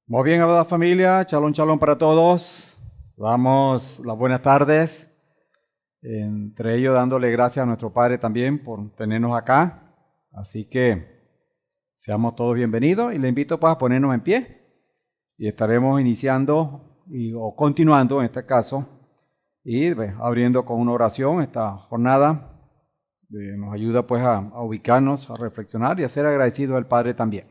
Muy bien, amada familia, shalom, shalom para todos. Damos las buenas tardes, entre ellos dándole gracias a nuestro Padre también por tenernos acá. Así que seamos todos bienvenidos y le invito pues a ponernos en pie y estaremos iniciando o continuando en este caso y abriendo con una oración esta jornada. Nos ayuda pues a ubicarnos, a reflexionar y a ser agradecidos al Padre también.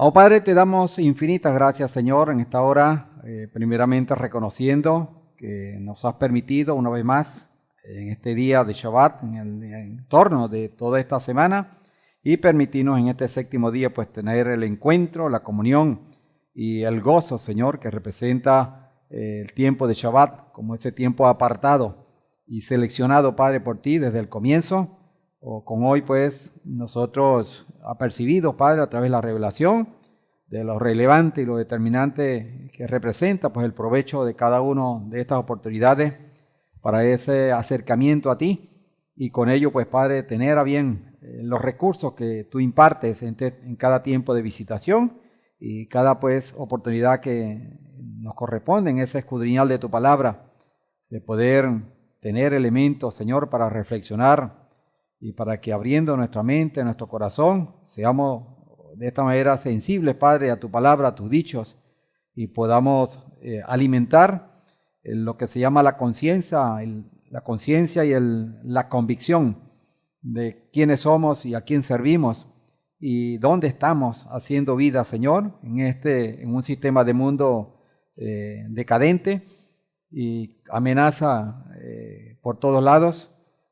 Oh Padre, te damos infinitas gracias, Señor, en esta hora, primeramente reconociendo que nos has permitido una vez más en este día de Shabbat, en el entorno de toda esta semana, y permitirnos en este séptimo día pues tener el encuentro, la comunión y el gozo, Señor, que representa el tiempo de Shabbat como ese tiempo apartado y seleccionado, Padre, por ti desde el comienzo. O con hoy pues nosotros apercibidos, Padre, a través de la revelación de lo relevante y lo determinante que representa pues el provecho de cada uno de estas oportunidades para ese acercamiento a ti y con ello pues Padre tener a bien los recursos que tú impartes en cada tiempo de visitación y cada pues oportunidad que nos corresponde en ese escudriñar de tu palabra, de poder tener elementos, Señor, para reflexionar y para que abriendo nuestra mente, nuestro corazón, seamos de esta manera sensibles, Padre, a tu palabra, a tus dichos, y podamos alimentar lo que se llama la conciencia y la convicción de quiénes somos y a quién servimos y dónde estamos haciendo vida, Señor, en un sistema de mundo decadente y amenaza por todos lados.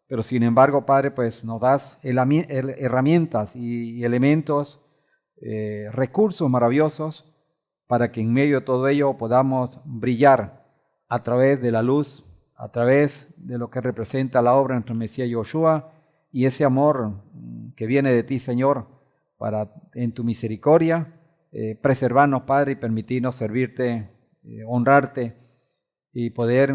Pero sin embargo, Padre, pues nos das herramientas y elementos, recursos maravillosos para que en medio de todo ello podamos brillar a través de la luz, a través de lo que representa la obra de nuestro Mesías Yoshua y ese amor que viene de ti, Señor, para en tu misericordia preservarnos, Padre, y permitirnos servirte, honrarte y poder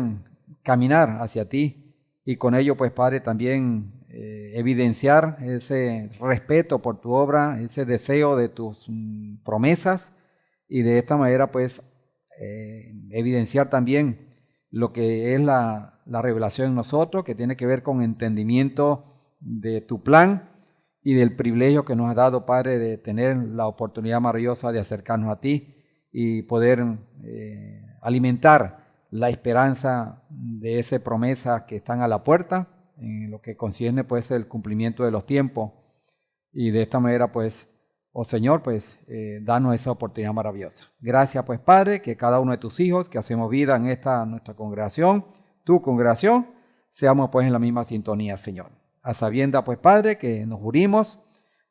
caminar hacia ti. Y con ello, pues, Padre, también evidenciar ese respeto por tu obra, ese deseo de tus promesas y de esta manera, pues, evidenciar también lo que es la revelación en nosotros, que tiene que ver con entendimiento de tu plan y del privilegio que nos has dado, Padre, de tener la oportunidad maravillosa de acercarnos a ti y poder alimentar la esperanza de esa promesa que están a la puerta, en lo que concierne pues el cumplimiento de los tiempos. Y de esta manera pues, oh Señor, pues danos esa oportunidad maravillosa. Gracias pues Padre, que cada uno de tus hijos que hacemos vida en esta nuestra congregación, tu congregación, seamos pues en la misma sintonía, Señor. A sabienda pues Padre, que nos unimos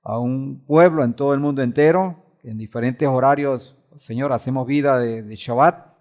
a un pueblo en todo el mundo entero, que en diferentes horarios, Señor, hacemos vida de Shabbat,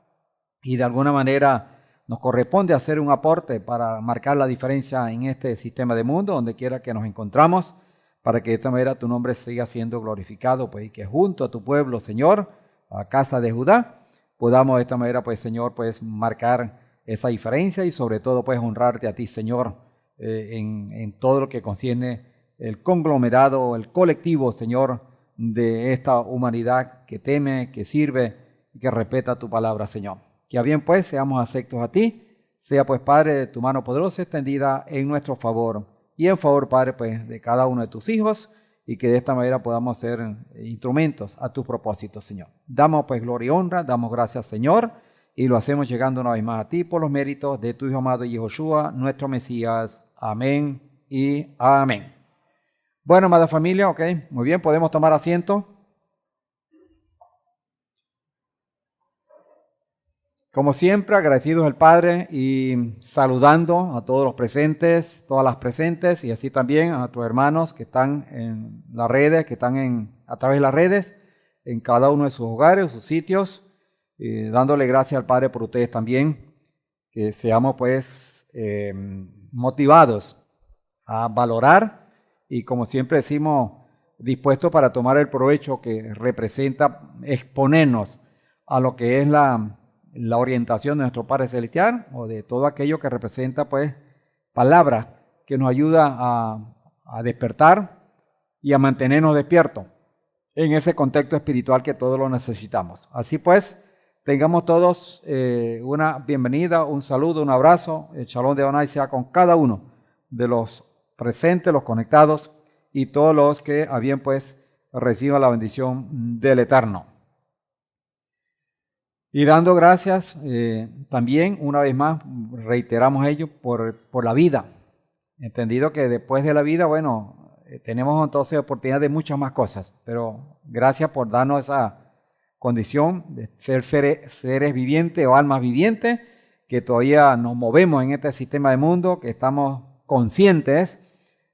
y de alguna manera nos corresponde hacer un aporte para marcar la diferencia en este sistema de mundo, donde quiera que nos encontramos, para que de esta manera tu nombre siga siendo glorificado, pues, y que junto a tu pueblo, Señor, a casa de Judá, podamos de esta manera, pues, Señor, pues, marcar esa diferencia y sobre todo, pues, honrarte a ti, Señor, en todo lo que concierne el conglomerado, el colectivo, Señor, de esta humanidad que teme, que sirve y que respeta tu palabra, Señor. Que a bien pues seamos aceptos a ti, sea pues Padre de tu mano poderosa extendida en nuestro favor y en favor Padre pues de cada uno de tus hijos y que de esta manera podamos ser instrumentos a tus propósitos, Señor. Damos pues gloria y honra, damos gracias, Señor, y lo hacemos llegando una vez más a ti por los méritos de tu Hijo amado Yehoshua, nuestro Mesías. Amén y amén. Bueno, amada familia, ok, muy bien, podemos tomar asiento. Como siempre, agradecidos al Padre y saludando a todos los presentes, todas las presentes y así también a nuestros hermanos que están en las redes, que están a través de las redes, en cada uno de sus hogares, sus sitios, dándole gracias al Padre por ustedes también, que seamos pues motivados a valorar y como siempre decimos, dispuestos para tomar el provecho que representa exponernos a lo que es la orientación de nuestro Padre Celestial o de todo aquello que representa pues palabra que nos ayuda a despertar y a mantenernos despiertos en ese contexto espiritual que todos lo necesitamos. Así pues, tengamos todos una bienvenida, un saludo, un abrazo. El Shalom de Adonai sea con cada uno de los presentes, los conectados y todos los que a bien pues reciban la bendición del Eterno. Y dando gracias también, una vez más, reiteramos ello por la vida. Entendido que después de la vida, bueno, tenemos entonces oportunidad de muchas más cosas, pero gracias por darnos esa condición de ser seres vivientes o almas vivientes, que todavía nos movemos en este sistema de mundo, que estamos conscientes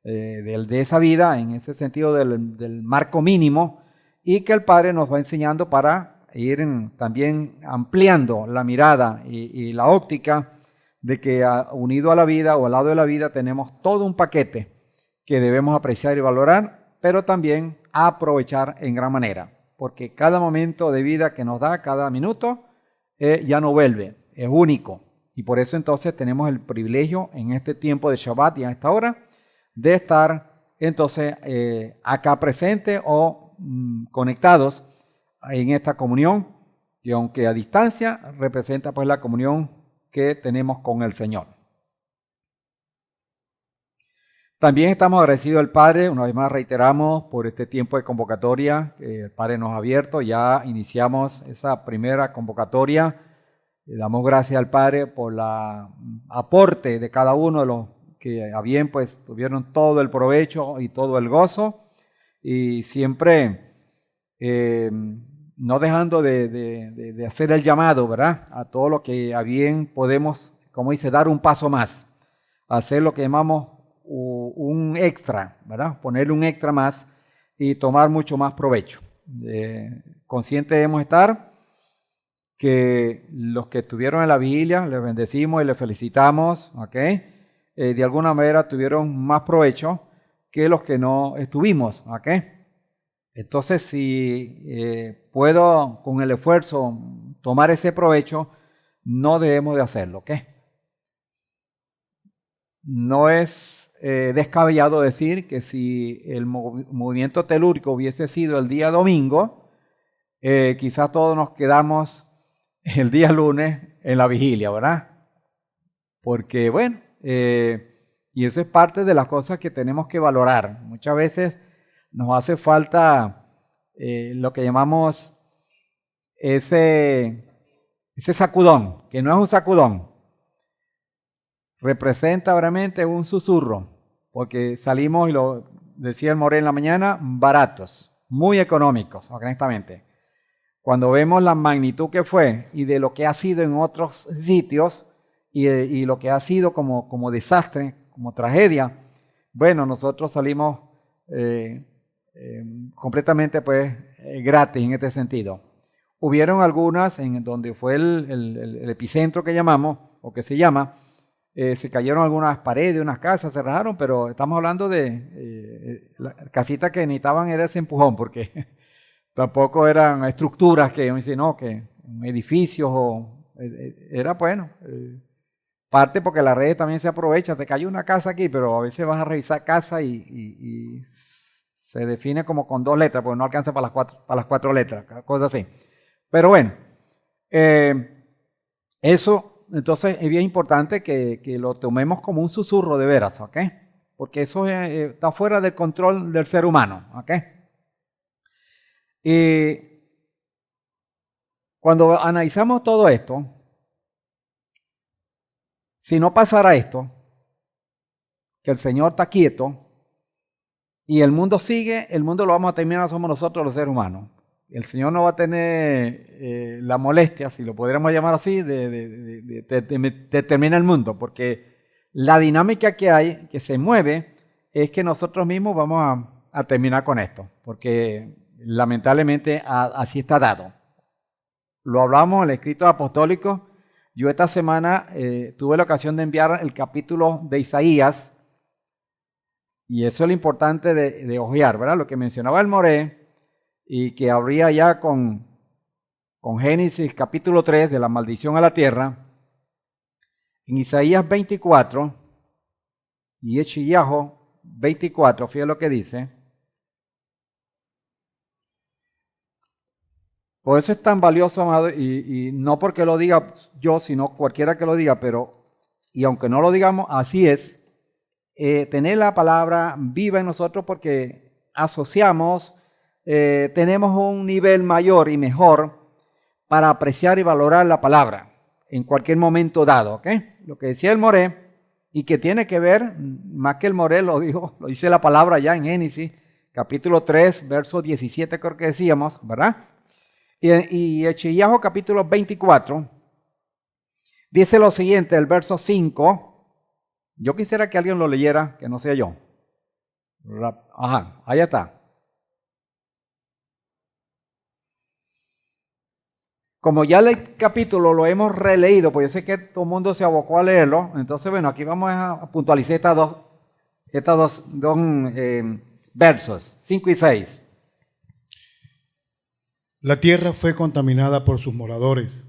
de esa vida, en ese sentido del marco mínimo, y que el Padre nos va enseñando para ir también ampliando la mirada y la óptica de que unido a la vida o al lado de la vida tenemos todo un paquete que debemos apreciar y valorar, pero también aprovechar en gran manera, porque cada momento de vida que nos da, cada minuto, ya no vuelve, es único. Y por eso entonces tenemos el privilegio en este tiempo de Shabbat y a esta hora de estar entonces acá presentes o conectados en esta comunión, que aunque a distancia representa pues la comunión que tenemos con el Señor. También estamos agradecidos al Padre, una vez más reiteramos por este tiempo de convocatoria que el Padre nos ha abierto. Ya iniciamos esa primera convocatoria. Le damos gracias al Padre por el aporte de cada uno de los que a bien pues tuvieron todo el provecho y todo el gozo, y siempre no dejando de hacer el llamado, ¿verdad? A todo lo que a bien podemos, como dice, dar un paso más, hacer lo que llamamos un extra, ¿verdad? Ponerle un extra más y tomar mucho más provecho. Conscientes debemos estar que los que estuvieron en la vigilia, les bendecimos y les felicitamos, ¿ok? De alguna manera tuvieron más provecho que los que no estuvimos, ¿ok? Entonces, si puedo con el esfuerzo tomar ese provecho, no debemos de hacerlo, ¿ok? No es descabellado decir que si el movimiento telúrico hubiese sido el día domingo, quizás todos nos quedamos el día lunes en la vigilia, ¿verdad? Porque, bueno, y eso es parte de las cosas que tenemos que valorar. Muchas veces nos hace falta lo que llamamos ese sacudón, que no es un sacudón, representa realmente un susurro, porque salimos, y lo decía el More en la mañana, baratos, muy económicos, honestamente. Cuando vemos la magnitud que fue y de lo que ha sido en otros sitios y lo que ha sido como desastre, como tragedia, bueno, nosotros salimos completamente pues gratis en este sentido. Hubieron algunas en donde fue el epicentro que llamamos, o que se llama, se cayeron algunas paredes, unas casas, se rajaron, pero estamos hablando de casitas que necesitaban era ese empujón, porque tampoco eran estructuras que dicen, no, que edificios era bueno. Parte porque la red también se aprovecha, te cayó una casa aquí, pero a veces vas a revisar casa y se define como con 2 letras, porque no alcanza para las cuatro letras, cosas así. Pero bueno, eso entonces es bien importante que lo tomemos como un susurro de veras, ¿ok? Porque eso está fuera del control del ser humano, ¿ok? Y cuando analizamos todo esto, si no pasara esto, que el Señor está quieto y el mundo sigue, el mundo lo vamos a terminar, somos nosotros los seres humanos. El Señor no va a tener la molestia, si lo podríamos llamar así, de terminar el mundo, porque la dinámica que hay, que se mueve, es que nosotros mismos vamos a terminar con esto, porque lamentablemente así está dado. Lo hablamos en el escrito apostólico. Yo esta semana tuve la ocasión de enviar el capítulo de Isaías, y eso es lo importante de ojear, ¿verdad? Lo que mencionaba el Moré, y que habría ya con Génesis capítulo 3 de la maldición a la tierra, en Isaías 24 y Echiyahu 24, fíjate lo que dice. Por eso es tan valioso, amado, y no porque lo diga yo, sino cualquiera que lo diga, pero, y aunque no lo digamos, así es, tener la palabra viva en nosotros porque asociamos, tenemos un nivel mayor y mejor para apreciar y valorar la palabra en cualquier momento dado, ¿ok? Lo que decía el Moré, y que tiene que ver, más que el Moré lo dijo, lo dice la palabra ya en Génesis, capítulo 3, verso 17 creo que decíamos, ¿verdad? Y Echeyajo capítulo 24 dice lo siguiente, el verso 5, yo quisiera que alguien lo leyera, que no sea yo. Ajá, ahí está. Como ya el capítulo lo hemos releído, pues yo sé que todo el mundo se abocó a leerlo, entonces bueno, aquí vamos a puntualizar estos dos versos, 5 y 6. La tierra fue contaminada por sus moradores,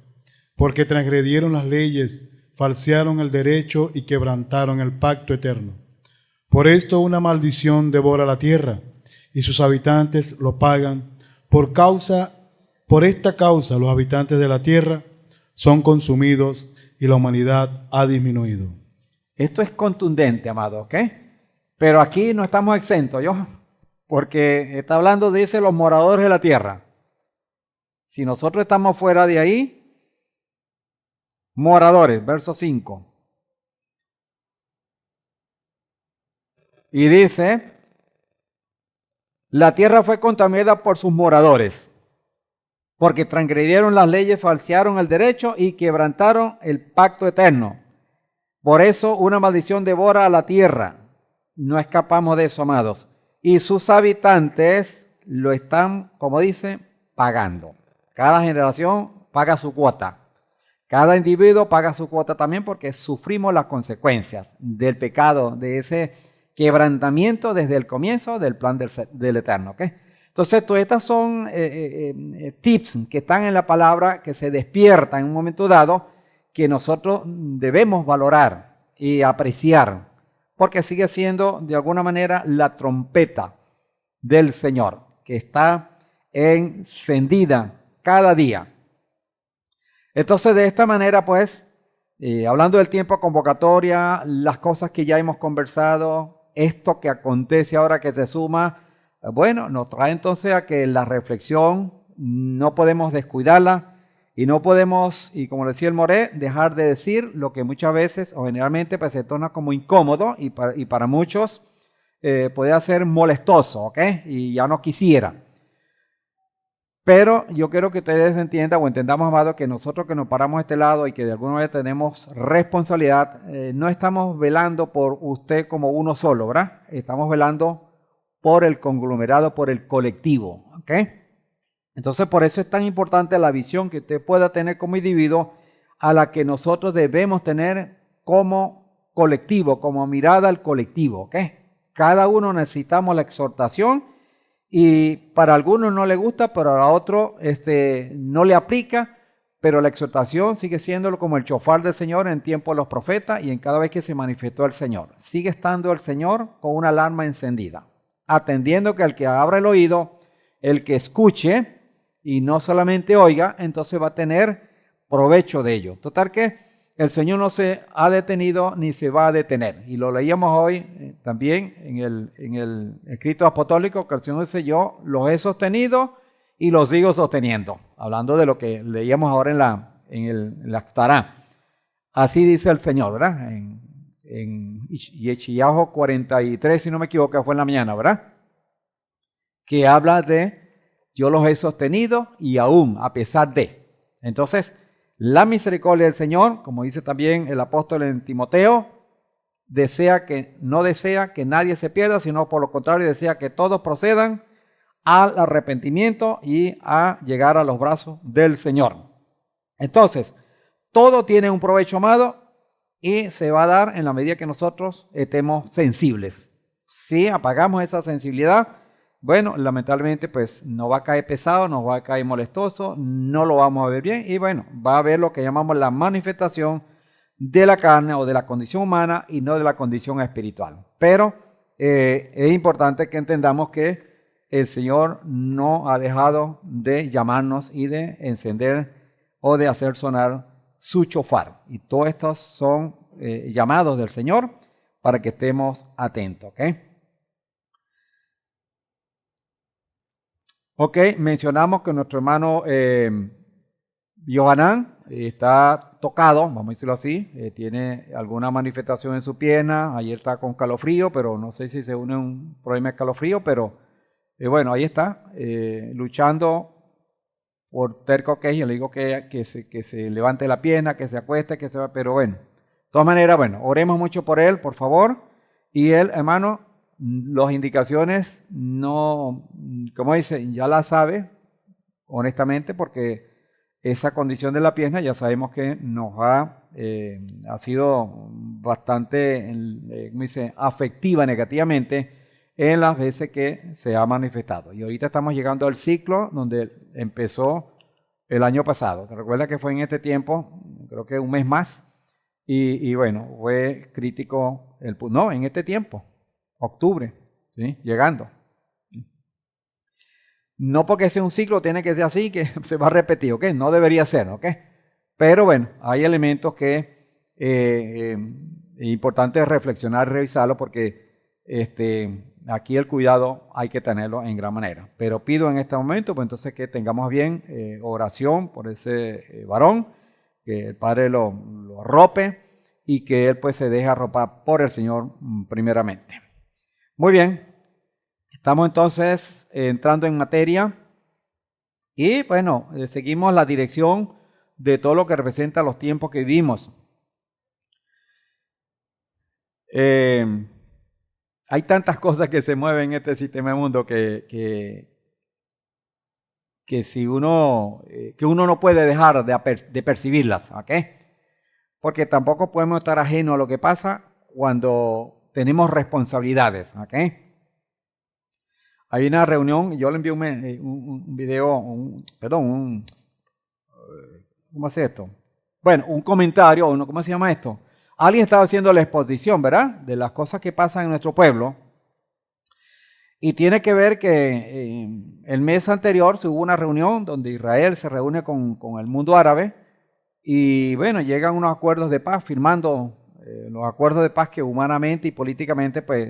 porque transgredieron las leyes, falsearon el derecho y quebrantaron el pacto eterno. Por esto una maldición devora la tierra, y sus habitantes lo pagan. Por esta causa los habitantes de la tierra son consumidos y la humanidad ha disminuido. Esto es contundente, amado, ¿ok? Pero aquí no estamos exentos, ¿yo? Porque está hablando, dice, los moradores de la tierra. Si nosotros estamos fuera de ahí, moradores, verso 5. Y dice, la tierra fue contaminada por sus moradores, porque transgredieron las leyes, falsearon el derecho y quebrantaron el pacto eterno. Por eso una maldición devora a la tierra. No escapamos de eso, amados. Y sus habitantes lo están, como dice, pagando. Cada generación paga su cuota. Cada individuo paga su cuota también porque sufrimos las consecuencias del pecado, de ese quebrantamiento desde el comienzo del plan del Eterno. ¿Okay? Entonces, todas estas son tips que están en la palabra, que se despiertan en un momento dado, que nosotros debemos valorar y apreciar, porque sigue siendo de alguna manera la trompeta del Señor, que está encendida cada día. Entonces, de esta manera, pues, hablando del tiempo de convocatoria, las cosas que ya hemos conversado, esto que acontece ahora que se suma, bueno, nos trae entonces a que la reflexión no podemos descuidarla y no podemos, y como decía el Moré, dejar de decir lo que muchas veces o generalmente pues, se torna como incómodo y para muchos puede ser molestoso, ¿ok? Y ya no quisiera. Pero yo quiero que ustedes entiendan o entendamos, amado, que nosotros que nos paramos a este lado y que de alguna manera tenemos responsabilidad, no estamos velando por usted como uno solo, ¿verdad? Estamos velando por el conglomerado, por el colectivo, ¿ok? Entonces, por eso es tan importante la visión que usted pueda tener como individuo, a la que nosotros debemos tener como colectivo, como mirada al colectivo, ¿ok? Cada uno necesitamos la exhortación. Y para algunos no le gusta, pero a otro no le aplica, pero la exhortación sigue siendo como el chofar del Señor en tiempo de los profetas y en cada vez que se manifestó el Señor. Sigue estando el Señor con una alarma encendida, atendiendo que el que abra el oído, el que escuche y no solamente oiga, entonces va a tener provecho de ello. Total que el Señor no se ha detenido ni se va a detener. Y lo leíamos hoy también en el escrito apostólico, que el Señor dice, yo los he sostenido y los sigo sosteniendo. Hablando de lo que leíamos ahora en la Aftará. Así dice el Señor, ¿verdad? En Echeyajo 43, si no me equivoco, fue en la mañana, ¿verdad? Que habla de, yo los he sostenido y aún, a pesar de. Entonces, la misericordia del Señor, como dice también el apóstol en Timoteo, no desea que nadie se pierda, sino por lo contrario desea que todos procedan al arrepentimiento y a llegar a los brazos del Señor. Entonces, todo tiene un provecho, amado, y se va a dar en la medida que nosotros estemos sensibles. Si apagamos esa sensibilidad, bueno, lamentablemente pues nos va a caer pesado, nos va a caer molestoso, no lo vamos a ver bien y bueno, va a haber lo que llamamos la manifestación de la carne o de la condición humana y no de la condición espiritual. Pero es importante que entendamos que el Señor no ha dejado de llamarnos y de encender o de hacer sonar su chofar. Y todos estos son llamados del Señor para que estemos atentos. Ok, mencionamos que nuestro hermano Yohanan está tocado, vamos a decirlo así, tiene alguna manifestación en su pierna, ayer está con calofrío, pero no sé si se une a un problema de calofrío, pero bueno, ahí está, luchando por terco que yo le digo que se levante la pierna, que se acueste, que se va, pero bueno, de todas maneras, bueno, oremos mucho por él, por favor, y él, hermano, las indicaciones no, como dice, ya la sabe, honestamente, porque esa condición de la pierna ya sabemos que nos ha sido bastante, ¿cómo dice?, afectiva negativamente en las veces que se ha manifestado. Y ahorita estamos llegando al ciclo donde empezó el año pasado. ¿Te recuerdas que fue en este tiempo? Creo que un mes más. Y bueno, fue crítico, no, en este tiempo, octubre, ¿sí? Llegando. No porque sea un ciclo tiene que ser así, que se va a repetir, ¿ok? No debería ser, ¿ok? Pero bueno, hay elementos que es importante reflexionar, revisarlo, porque aquí el cuidado hay que tenerlo en gran manera. Pero pido en este momento, pues entonces que tengamos bien oración por ese varón, que el Padre lo arrope y que él pues se deje arropar por el Señor primeramente. Muy bien. Estamos entonces entrando en materia y bueno, seguimos la dirección de todo lo que representa los tiempos que vivimos. Hay tantas cosas que se mueven en este sistema de mundo que si uno no puede dejar de percibirlas, ¿ok? Porque tampoco podemos estar ajenos a lo que pasa cuando tenemos responsabilidades, ¿ok? Hay una reunión, yo le envié un video, ¿cómo hace esto? Bueno, un comentario, ¿cómo se llama esto? Alguien estaba haciendo la exposición, ¿verdad? De las cosas que pasan en nuestro pueblo. Y tiene que ver que el mes anterior se hubo una reunión donde Israel se reúne con el mundo árabe y bueno, llegan unos acuerdos de paz firmando los acuerdos de paz que humanamente y políticamente, pues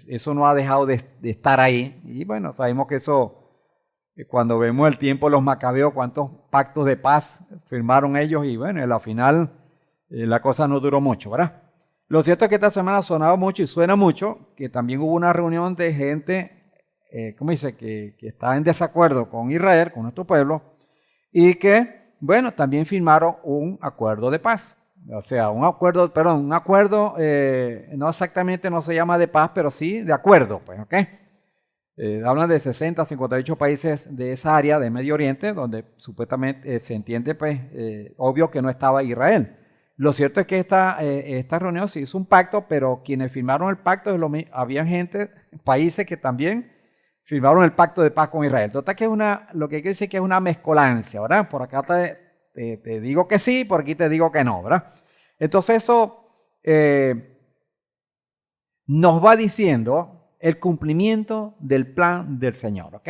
eso no ha dejado de estar ahí. Y bueno, sabemos que eso, cuando vemos el tiempo de los macabeos, cuántos pactos de paz firmaron ellos y bueno, al final la cosa no duró mucho, ¿verdad? Lo cierto es que esta semana ha sonado mucho y suena mucho, que también hubo una reunión de gente, ¿cómo dice?, que está en desacuerdo con Israel, con nuestro pueblo, y que, bueno, también firmaron un acuerdo de paz. O sea, un acuerdo, no exactamente no se llama de paz, pero sí de acuerdo, pues, ¿ok? Hablan de 60, 58 países de esa área de Medio Oriente, donde supuestamente se entiende, pues, obvio que no estaba Israel. Lo cierto es que esta reunión se hizo un pacto, pero quienes firmaron el pacto, había gente, países que también firmaron el pacto de paz con Israel. Total que lo que quiere decir que es una mezcolancia, ¿verdad? Por acá te digo que sí, por aquí te digo que no, ¿verdad? Entonces eso nos va diciendo el cumplimiento del plan del Señor, ¿ok?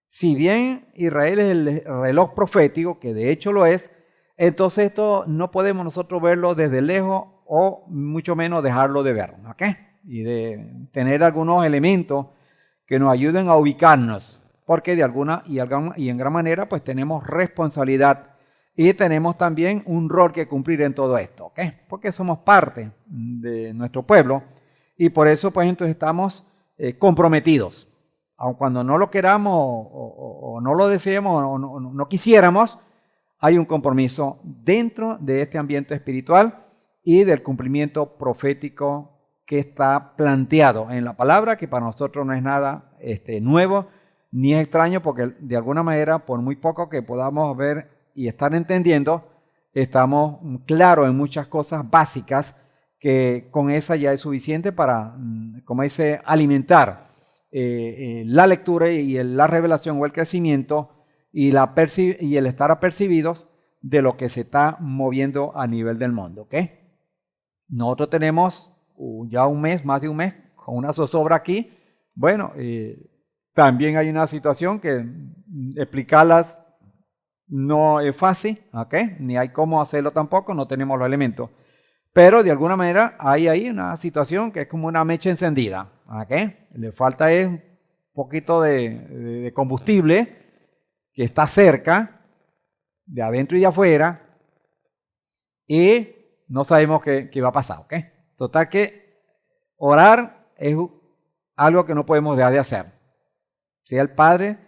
Si bien Israel es el reloj profético, que de hecho lo es, entonces esto no podemos nosotros verlo desde lejos o mucho menos dejarlo de ver, ¿ok? Y de tener algunos elementos que nos ayuden a ubicarnos, porque de alguna y en gran manera pues tenemos responsabilidad y tenemos también un rol que cumplir en todo esto, ¿ok? Porque somos parte de nuestro pueblo y por eso pues entonces estamos comprometidos. Aun cuando no lo queramos o no lo deseemos o no quisiéramos, hay un compromiso dentro de este ambiente espiritual y del cumplimiento profético que está planteado en la palabra, que para nosotros no es nada nuevo ni extraño, porque de alguna manera, por muy poco que podamos ver y estar entendiendo, estamos claros en muchas cosas básicas que con esa ya es suficiente para, como dice, alimentar la lectura y la revelación o el crecimiento y el estar apercibidos de lo que se está moviendo a nivel del mundo, ¿ok? Nosotros tenemos ya un mes, más de un mes, con una zozobra aquí. Bueno, también hay una situación que explicarlas no es fácil, ¿ok? Ni hay cómo hacerlo tampoco, no tenemos los elementos. Pero de alguna manera hay ahí una situación que es como una mecha encendida, ¿ok? Le falta es un poquito de combustible que está cerca, de adentro y de afuera, y no sabemos qué va a pasar, ¿ok? Total que orar es algo que no podemos dejar de hacer. Sea el Padre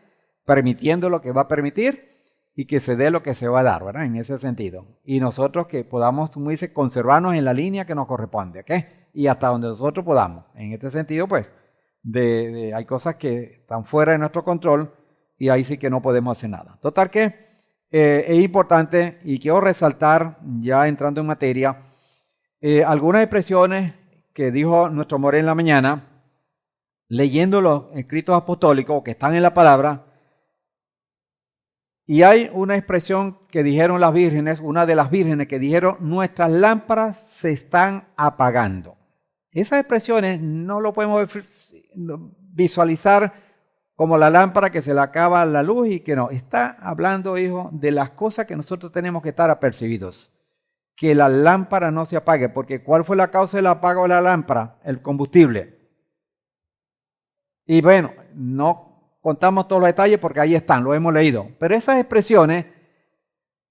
permitiendo lo que va a permitir y que se dé lo que se va a dar, ¿verdad? En ese sentido. Y nosotros que podamos, como dice, conservarnos en la línea que nos corresponde, ¿ok? Y hasta donde nosotros podamos. En este sentido, pues, hay cosas que están fuera de nuestro control y ahí sí que no podemos hacer nada. Total que es importante y quiero resaltar, ya entrando en materia, algunas expresiones que dijo nuestro More en la mañana, leyendo los escritos apostólicos que están en la palabra. Y hay una expresión que dijeron las vírgenes, una de las vírgenes que dijeron, nuestras lámparas se están apagando. Esas expresiones no lo podemos visualizar como la lámpara que se le acaba la luz y que no. Está hablando, hijo, de las cosas que nosotros tenemos que estar apercibidos. Que la lámpara no se apague, porque ¿cuál fue la causa del apago de la lámpara? El combustible. Y bueno, no contamos todos los detalles porque ahí están, lo hemos leído. Pero esas expresiones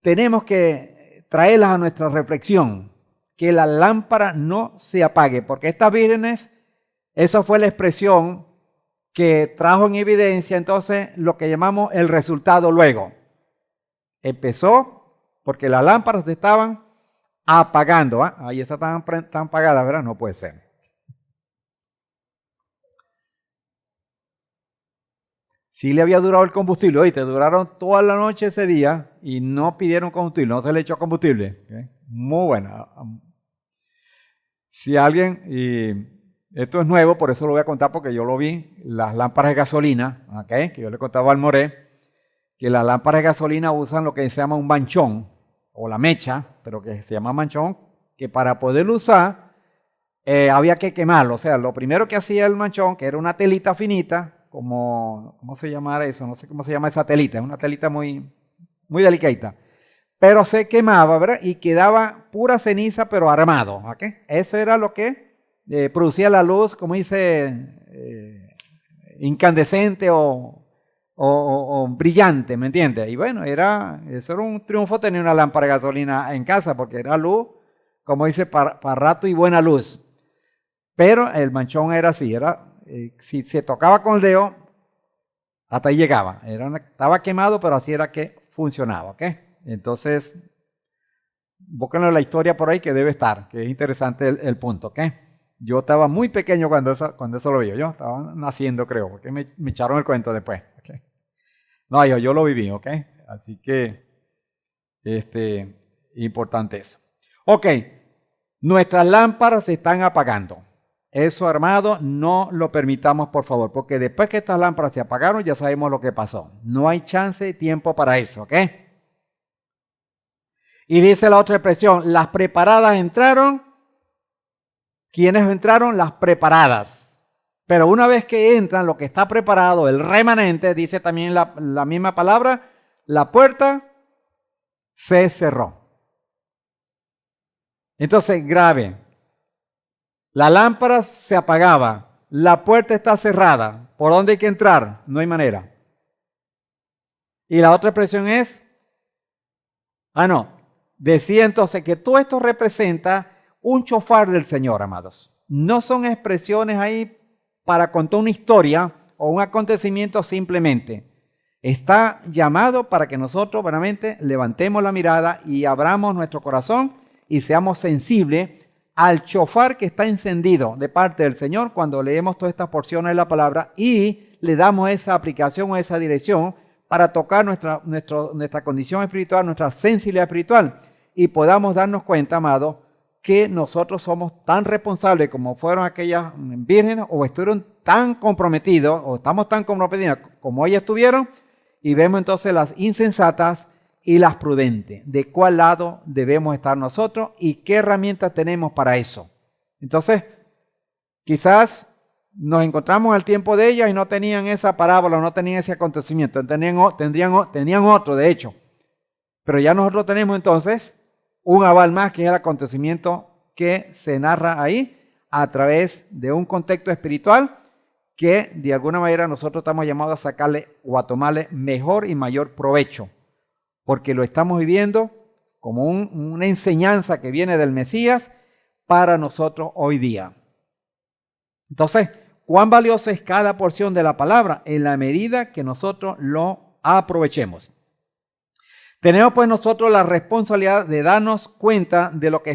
tenemos que traerlas a nuestra reflexión, que la lámpara no se apague, porque estas vírgenes, esa fue la expresión que trajo en evidencia entonces lo que llamamos el resultado luego. Empezó porque las lámparas se estaban apagando, ¿eh? Ahí están apagadas, ¿verdad? No puede ser. Sí le había durado el combustible, oíste, duraron toda la noche ese día y no pidieron combustible, no se le echó combustible. ¿Okay? Muy buena. Si alguien, y esto es nuevo, por eso lo voy a contar porque yo lo vi, las lámparas de gasolina, ¿okay? Que yo le contaba al More, que las lámparas de gasolina usan lo que se llama un manchón, o la mecha, pero que se llama manchón, que para poderlo usar había que quemarlo. O sea, lo primero que hacía el manchón, que era una telita finita, como, ¿cómo se llama eso? No sé cómo se llama esa telita, es una telita muy, muy delicada. Pero se quemaba, ¿verdad? Y quedaba pura ceniza, pero armado, ¿ok? Eso era lo que producía la luz, como dice, incandescente o brillante, ¿me entiendes? Y bueno, eso era un triunfo tener una lámpara de gasolina en casa, porque era luz, como dice, para rato y buena luz. Pero el manchón era así, si se tocaba con el dedo, hasta ahí llegaba. Estaba quemado, pero así era que funcionaba, ¿ok? Entonces, búsquenlo la historia por ahí que debe estar, que es interesante el punto, ¿ok? Yo estaba muy pequeño cuando eso lo vi. Yo estaba naciendo, creo, porque me echaron el cuento después. ¿Okay? No, yo lo viví, ¿ok? Así que, importante eso. Ok, nuestras lámparas se están apagando. Eso, armado, no lo permitamos, por favor, porque después que estas lámparas se apagaron, ya sabemos lo que pasó. No hay chance y tiempo para eso, ¿ok? Y dice la otra expresión, las preparadas entraron. ¿Quiénes entraron? Las preparadas. Pero una vez que entran, lo que está preparado, el remanente, dice también la misma palabra, la puerta se cerró. Entonces, grave. La lámpara se apagaba, la puerta está cerrada. ¿Por dónde hay que entrar? No hay manera. Y la otra expresión es, decía entonces que todo esto representa un chofar del Señor, amados. No son expresiones ahí para contar una historia o un acontecimiento simplemente. Está llamado para que nosotros realmente levantemos la mirada y abramos nuestro corazón y seamos sensibles al chofar que está encendido de parte del Señor cuando leemos todas estas porciones de la palabra y le damos esa aplicación o esa dirección para tocar nuestra condición espiritual, nuestra sensibilidad espiritual y podamos darnos cuenta, amado, que nosotros somos tan responsables como fueron aquellas vírgenes o estuvieron tan comprometidos o estamos tan comprometidos como ellas estuvieron y vemos entonces las insensatas y las prudentes. ¿De cuál lado debemos estar nosotros y qué herramientas tenemos para eso? Entonces, quizás nos encontramos al tiempo de ellas y no tenían esa parábola, no tenían ese acontecimiento, tenían otro de hecho. Pero ya nosotros tenemos entonces un aval más, que es el acontecimiento que se narra ahí a través de un contexto espiritual que de alguna manera nosotros estamos llamados a sacarle o a tomarle mejor y mayor provecho, porque lo estamos viviendo como una enseñanza que viene del Mesías para nosotros hoy día. Entonces, ¿cuán valiosa es cada porción de la palabra? En la medida que nosotros lo aprovechemos. Tenemos pues nosotros la responsabilidad de darnos cuenta de lo que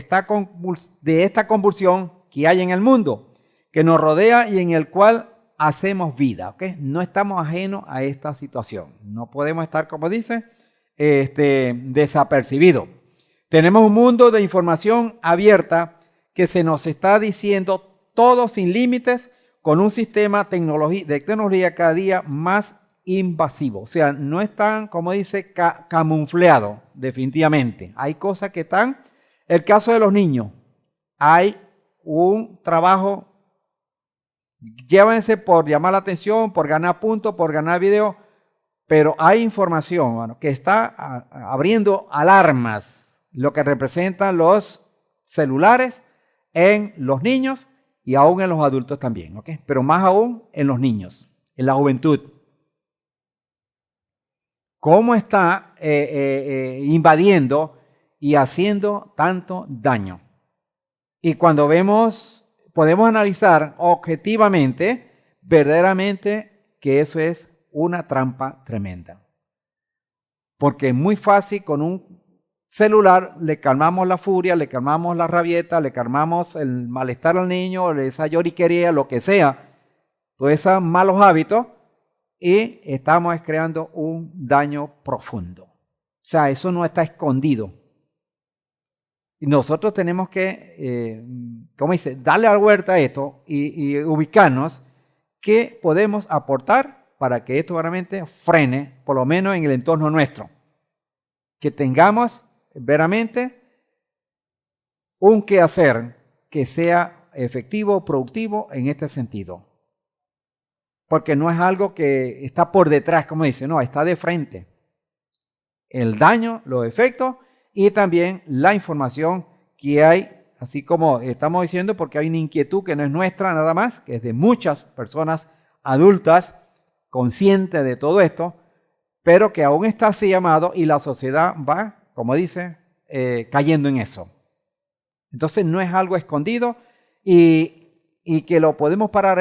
de esta convulsión que hay en el mundo, que nos rodea y en el cual hacemos vida. ¿Okay? No estamos ajenos a esta situación. No podemos estar, como dice, desapercibidos. Tenemos un mundo de información abierta que se nos está diciendo todo sin límites, con un sistema de tecnología cada día más invasivo. O sea, no están, como dice, camuflados definitivamente. Hay cosas que están. El caso de los niños. Hay un trabajo, llévense por llamar la atención, por ganar puntos, por ganar video, pero hay información, bueno, que está abriendo alarmas, lo que representan los celulares en los niños y aún en los adultos también, ¿ok? Pero más aún en los niños, en la juventud. ¿Cómo está invadiendo y haciendo tanto daño? Y cuando podemos analizar objetivamente, verdaderamente, que eso es una trampa tremenda. Porque es muy fácil con un celular, le calmamos la furia, le calmamos la rabieta, le calmamos el malestar al niño, esa lloriquería, lo que sea, todos esos malos hábitos, y estamos creando un daño profundo. O sea, eso no está escondido. Y nosotros tenemos que, como dice, darle a la vuelta a esto y ubicarnos qué podemos aportar para que esto realmente frene, por lo menos en el entorno nuestro. Que tengamos veramente un quehacer que sea efectivo, productivo en este sentido. Porque no es algo que está por detrás, como dice, no, está de frente. El daño, los efectos y también la información que hay, así como estamos diciendo, porque hay una inquietud que no es nuestra nada más, que es de muchas personas adultas conscientes de todo esto, pero que aún está así llamado y la sociedad va, como dice, cayendo en eso. Entonces no es algo escondido y que lo podemos parar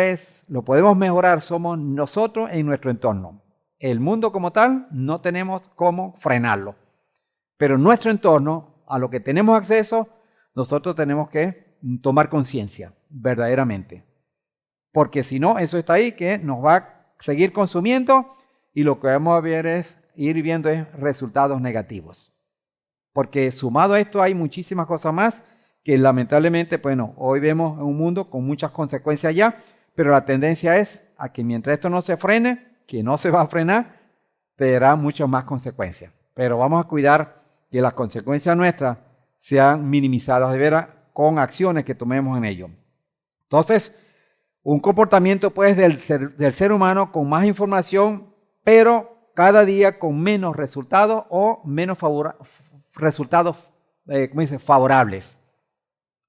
lo podemos mejorar, somos nosotros en nuestro entorno. El mundo como tal no tenemos cómo frenarlo, pero nuestro entorno, a lo que tenemos acceso, nosotros tenemos que tomar conciencia verdaderamente. Porque si no, eso está ahí que nos va a seguir consumiendo y lo que vamos a ver ir viendo es resultados negativos. Porque sumado a esto hay muchísimas cosas más que lamentablemente, bueno, hoy vemos un mundo con muchas consecuencias ya, pero la tendencia es a que mientras esto no se frene, que no se va a frenar, tendrá muchas más consecuencias. Pero vamos a cuidar que las consecuencias nuestras sean minimizadas de veras con acciones que tomemos en ello. Entonces, un comportamiento pues del ser humano con más información, pero cada día con menos resultados o menos resultados favorables.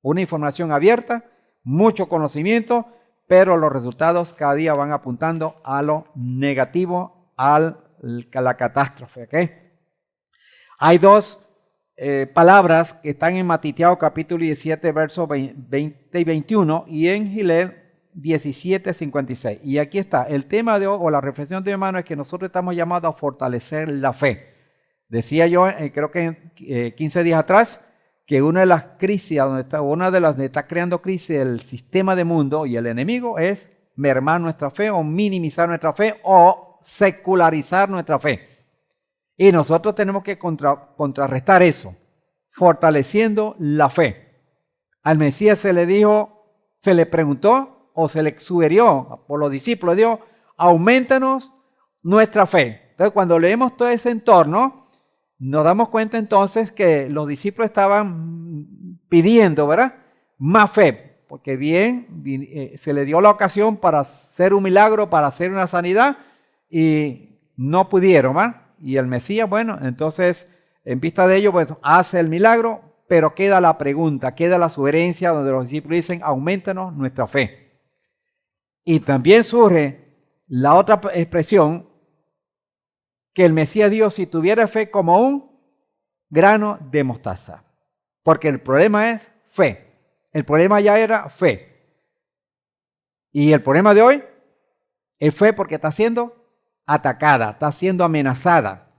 Una información abierta, mucho conocimiento, pero los resultados cada día van apuntando a lo negativo, a la catástrofe. ¿Okay? Hay dos palabras que están en Matiteo capítulo 17, versos 20 y 21 y en Gilel 17, 56. Y aquí está, el tema de hoy, o la reflexión de hoy, hermano, es que nosotros estamos llamados a fortalecer la fe. Decía yo, creo que 15 días atrás, que una de las crisis, donde está creando crisis el sistema de mundo y el enemigo es mermar nuestra fe o minimizar nuestra fe o secularizar nuestra fe. Y nosotros tenemos que contrarrestar eso, fortaleciendo la fe. Al Mesías se le preguntó o se le sugirió por los discípulos, Dios, aumentanos nuestra fe. Entonces, cuando leemos todo ese entorno, nos damos cuenta entonces que los discípulos estaban pidiendo, ¿verdad?, más fe. porque se le dio la ocasión para hacer un milagro, para hacer una sanidad, y no pudieron, ¿verdad? Y el Mesías, bueno, entonces, en vista de ello, pues hace el milagro, pero queda la pregunta, queda la sugerencia donde los discípulos dicen, aumentanos nuestra fe. Y también surge la otra expresión, que el Mesías dijo, si tuviera fe como un grano de mostaza. Porque el problema es fe. El problema ya era fe. Y el problema de hoy es fe porque está siendo atacada, está siendo amenazada,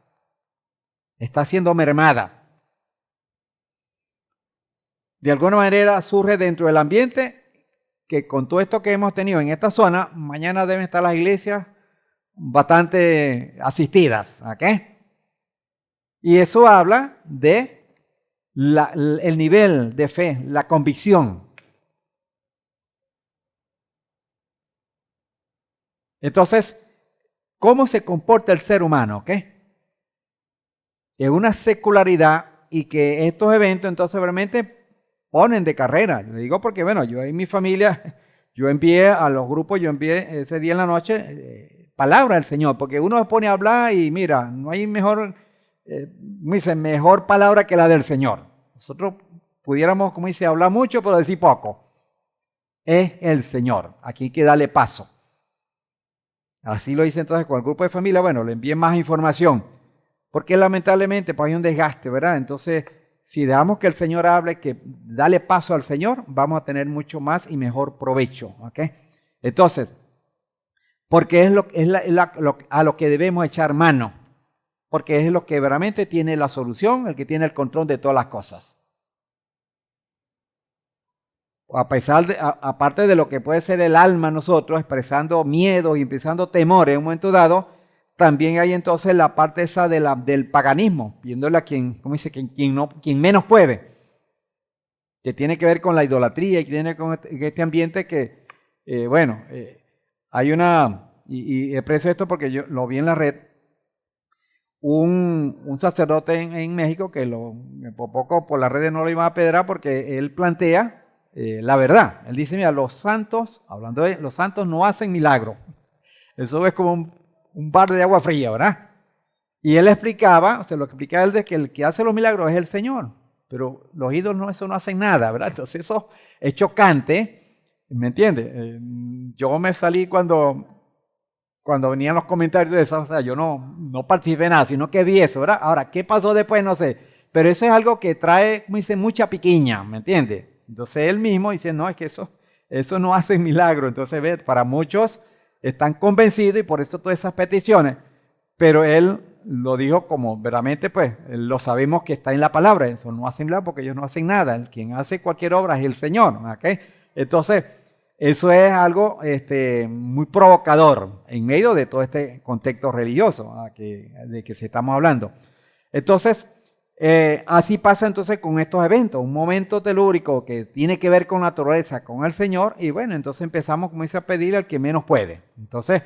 está siendo mermada. De alguna manera surge dentro del ambiente que con todo esto que hemos tenido en esta zona, mañana deben estar las iglesias bastante asistidas. ¿Ok? Y eso habla de el nivel de fe, la convicción. Entonces, ¿cómo se comporta el ser humano? ¿Ok? Es una secularidad y que estos eventos entonces realmente ponen de carrera. Le digo porque, bueno, yo en mi familia, yo envié a los grupos, yo envié ese día en la noche palabra del Señor, porque uno se pone a hablar y mira, no hay mejor, mejor palabra que la del Señor. Nosotros pudiéramos, como dice, hablar mucho, pero decir poco. Es el Señor. Aquí hay que darle paso. Así lo hice entonces con el grupo de familia. Bueno, le envié más información. Porque lamentablemente pues hay un desgaste, ¿verdad? Entonces, si dejamos que el Señor hable, que dale paso al Señor, vamos a tener mucho más y mejor provecho. ¿Ok? Entonces, porque a lo que debemos echar mano. Porque es lo que realmente tiene la solución, el que tiene el control de todas las cosas. Aparte de lo que puede ser el alma nosotros, expresando miedo y expresando temor en un momento dado, también hay entonces la parte esa del paganismo, viéndole a quien, como dice, quien menos puede, que tiene que ver con la idolatría y que tiene con este ambiente que, hay y expreso esto porque yo lo vi en la red, un sacerdote en México que por poco por las redes no lo iban a apedrear porque él plantea la verdad. Él dice, mira, los santos, hablando de los santos, no hacen milagro. Eso es como un bar de agua fría, ¿verdad? Y él explicaba, lo explicaba él de que el que hace los milagros es el Señor, pero los ídolos eso no hacen nada, ¿verdad? Entonces eso es chocante, ¿me entiendes? Yo me salí cuando venían los comentarios de eso, o sea, yo no participé en nada, sino que vi eso, ¿verdad? Ahora, ¿qué pasó después? No sé, pero eso es algo que trae, como dice, mucha piquiña, ¿me entiendes? Entonces él mismo dice, no, es que eso no hace milagro. Entonces, ve, para muchos están convencidos y por eso todas esas peticiones, pero él lo dijo como verdaderamente, pues, lo sabemos que está en la palabra, eso no hace milagro porque ellos no hacen nada, el quien hace cualquier obra es el Señor, ¿ok? Entonces, eso es algo muy provocador en medio de todo este contexto religioso de que se estamos hablando. Entonces, así pasa entonces con estos eventos, un momento telúrico que tiene que ver con la naturaleza, con el Señor, y bueno, entonces empezamos, como dice, a pedir al que menos puede. Entonces,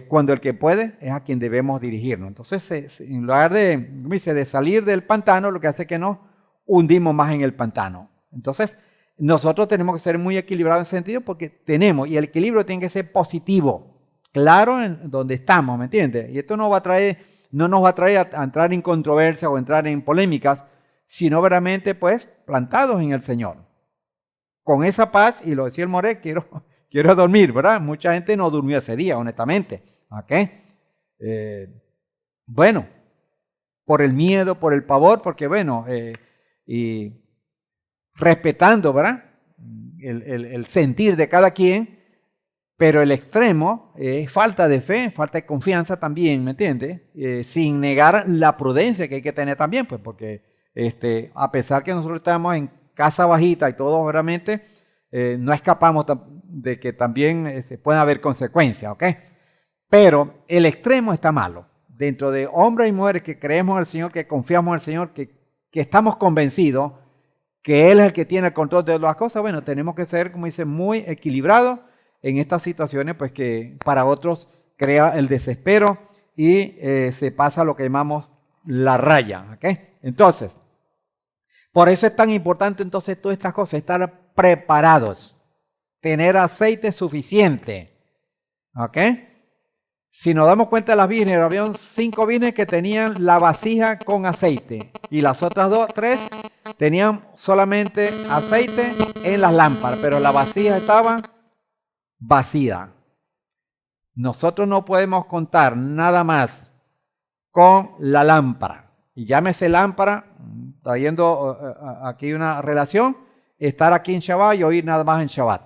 cuando el que puede es a quien debemos dirigirnos. Entonces, en lugar de salir del pantano, lo que hace es que nos hundimos más en el pantano. Entonces, nosotros tenemos que ser muy equilibrados en ese sentido porque tenemos, y el equilibrio tiene que ser positivo, claro en donde estamos, ¿me entiendes? Y esto no nos va a traer a entrar en controversia o entrar en polémicas, sino verdaderamente pues plantados en el Señor. Con esa paz, y lo decía el More, quiero dormir, ¿verdad? Mucha gente no durmió ese día, honestamente. ¿Ok? Bueno, por el miedo, por el pavor, porque bueno, y respetando, ¿verdad? El sentir de cada quien, pero el extremo es falta de fe, falta de confianza también, ¿me entiendes? Sin negar la prudencia que hay que tener también, pues porque a pesar que nosotros estamos en casa bajita y todo, realmente no escapamos de que también pueden haber consecuencias, ¿ok? Pero el extremo está malo. Dentro de hombres y mujeres que creemos en el Señor, que confiamos en el Señor, que estamos convencidos que Él es el que tiene el control de las cosas, bueno, tenemos que ser, como dice, muy equilibrados en estas situaciones, pues que para otros crea el desespero y se pasa lo que llamamos la raya, ¿ok? Entonces, Por eso es tan importante entonces todas estas cosas, estar preparados, tener aceite suficiente. ¿Ok? Si nos damos cuenta de las vírgenes, había 5 vírgenes que tenían la vasija con aceite y las otras 3 tenían solamente aceite en las lámparas, pero la vasija estaba vacía. Nosotros no podemos contar nada más con la lámpara. Y llámese lámpara, trayendo aquí una relación, estar aquí en Shabbat y oír nada más en Shabbat.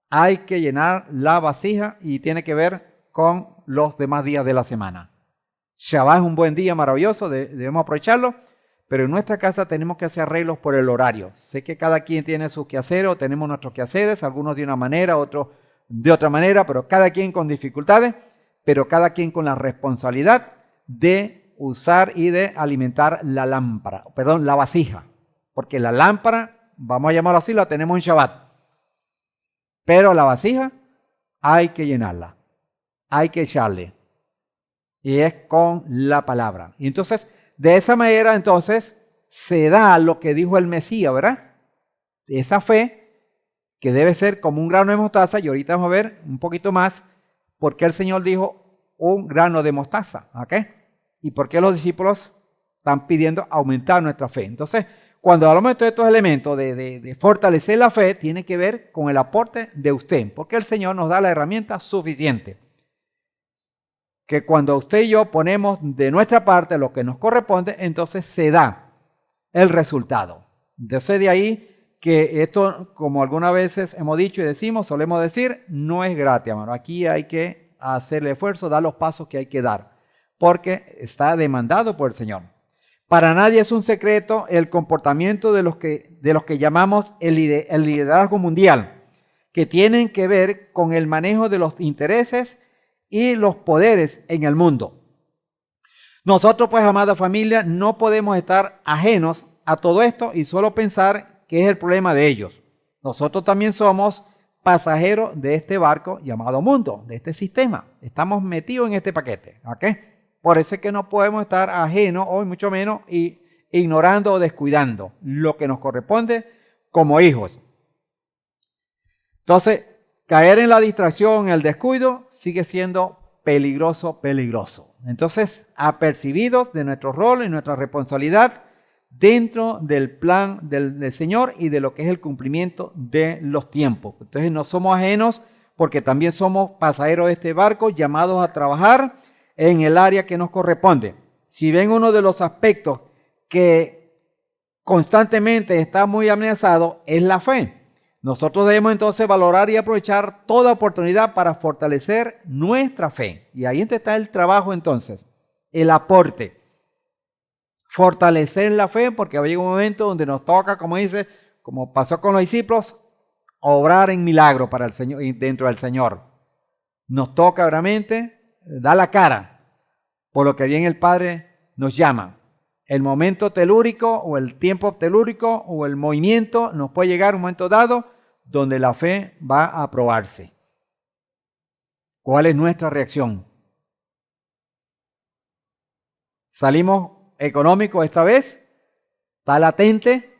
Hay que llenar la vasija y tiene que ver con los demás días de la semana. Shabbat es un buen día maravilloso, debemos aprovecharlo, pero en nuestra casa tenemos que hacer arreglos por el horario. Sé que cada quien tiene sus quehaceres, o tenemos nuestros quehaceres, algunos de una manera, otros de otra manera, pero cada quien con dificultades, pero cada quien con la responsabilidad de usar y de alimentar la lámpara, la vasija, porque la lámpara, vamos a llamarlo así, la tenemos en Shabbat, pero la vasija hay que llenarla, hay que echarle, y es con la palabra. Y entonces, de esa manera, entonces, se da lo que dijo el Mesías, ¿verdad? Esa fe que debe ser como un grano de mostaza, y ahorita vamos a ver un poquito más por qué el Señor dijo un grano de mostaza, ¿ok? Y por qué los discípulos están pidiendo aumentar nuestra fe. Entonces, cuando hablamos de todos estos elementos de fortalecer la fe, tiene que ver con el aporte de usted, porque el Señor nos da la herramienta suficiente. Que cuando usted y yo ponemos de nuestra parte lo que nos corresponde, entonces se da el resultado. Entonces de ahí que esto, como algunas veces hemos dicho y decimos, solemos decir, no es gratis, hermano. Aquí hay que hacer el esfuerzo, dar los pasos que hay que dar, porque está demandado por el Señor. Para nadie es un secreto el comportamiento de los que llamamos el liderazgo mundial, que tienen que ver con el manejo de los intereses y los poderes en el mundo. Nosotros, pues, amada familia, no podemos estar ajenos a todo esto y solo pensar que es el problema de ellos. Nosotros también somos pasajeros de este barco llamado mundo, de este sistema. Estamos metidos en este paquete, ¿ok? Por eso es que no podemos estar ajenos, o mucho menos, ignorando o descuidando lo que nos corresponde como hijos. Entonces, caer en la distracción, en el descuido, sigue siendo peligroso. Entonces, apercibidos de nuestro rol y nuestra responsabilidad dentro del plan del Señor y de lo que es el cumplimiento de los tiempos. Entonces, no somos ajenos porque también somos pasajeros de este barco llamados a trabajar en el área que nos corresponde. Si ven, uno de los aspectos que constantemente está muy amenazado es la fe. Nosotros debemos entonces valorar y aprovechar toda oportunidad para fortalecer nuestra fe. Y ahí está el trabajo entonces, el aporte. Fortalecer la fe, porque llega un momento donde nos toca, como dice, como pasó con los discípulos, obrar en milagro para el Señor y dentro del Señor. Nos toca realmente dar la cara por lo que bien el Padre nos llama. El momento telúrico o el tiempo telúrico o el movimiento nos puede llegar un momento dado donde la fe va a probarse. ¿Cuál es nuestra reacción? ¿Salimos económicos esta vez? ¿Está latente?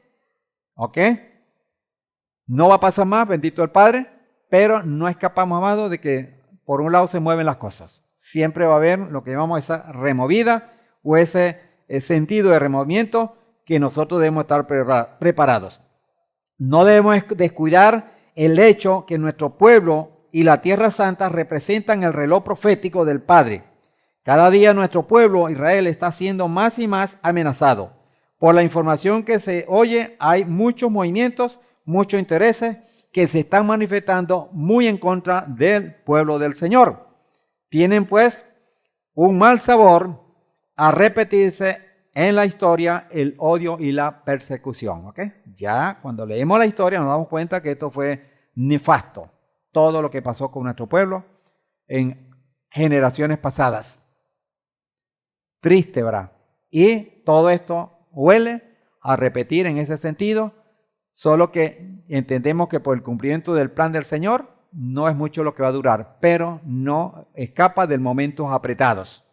¿Ok? No va a pasar más, bendito el Padre, pero no escapamos, amados, de que por un lado se mueven las cosas. Siempre va a haber lo que llamamos esa removida o ese sentido de removimiento que nosotros debemos estar preparados. No debemos descuidar el hecho que nuestro pueblo y la Tierra Santa representan el reloj profético del Padre. Cada día nuestro pueblo, Israel, está siendo más y más amenazado. Por la información que se oye, hay muchos movimientos, muchos intereses que se están manifestando muy en contra del pueblo del Señor. Tienen pues un mal sabor a repetirse en la historia el odio y la persecución. ¿Ok? Ya cuando leemos la historia nos damos cuenta que esto fue nefasto. Todo lo que pasó con nuestro pueblo en generaciones pasadas. Triste, ¿verdad? Y todo esto huele a repetir en ese sentido, solo que entendemos que por el cumplimiento del plan del Señor no es mucho lo que va a durar, pero no escapa de momentos apretados.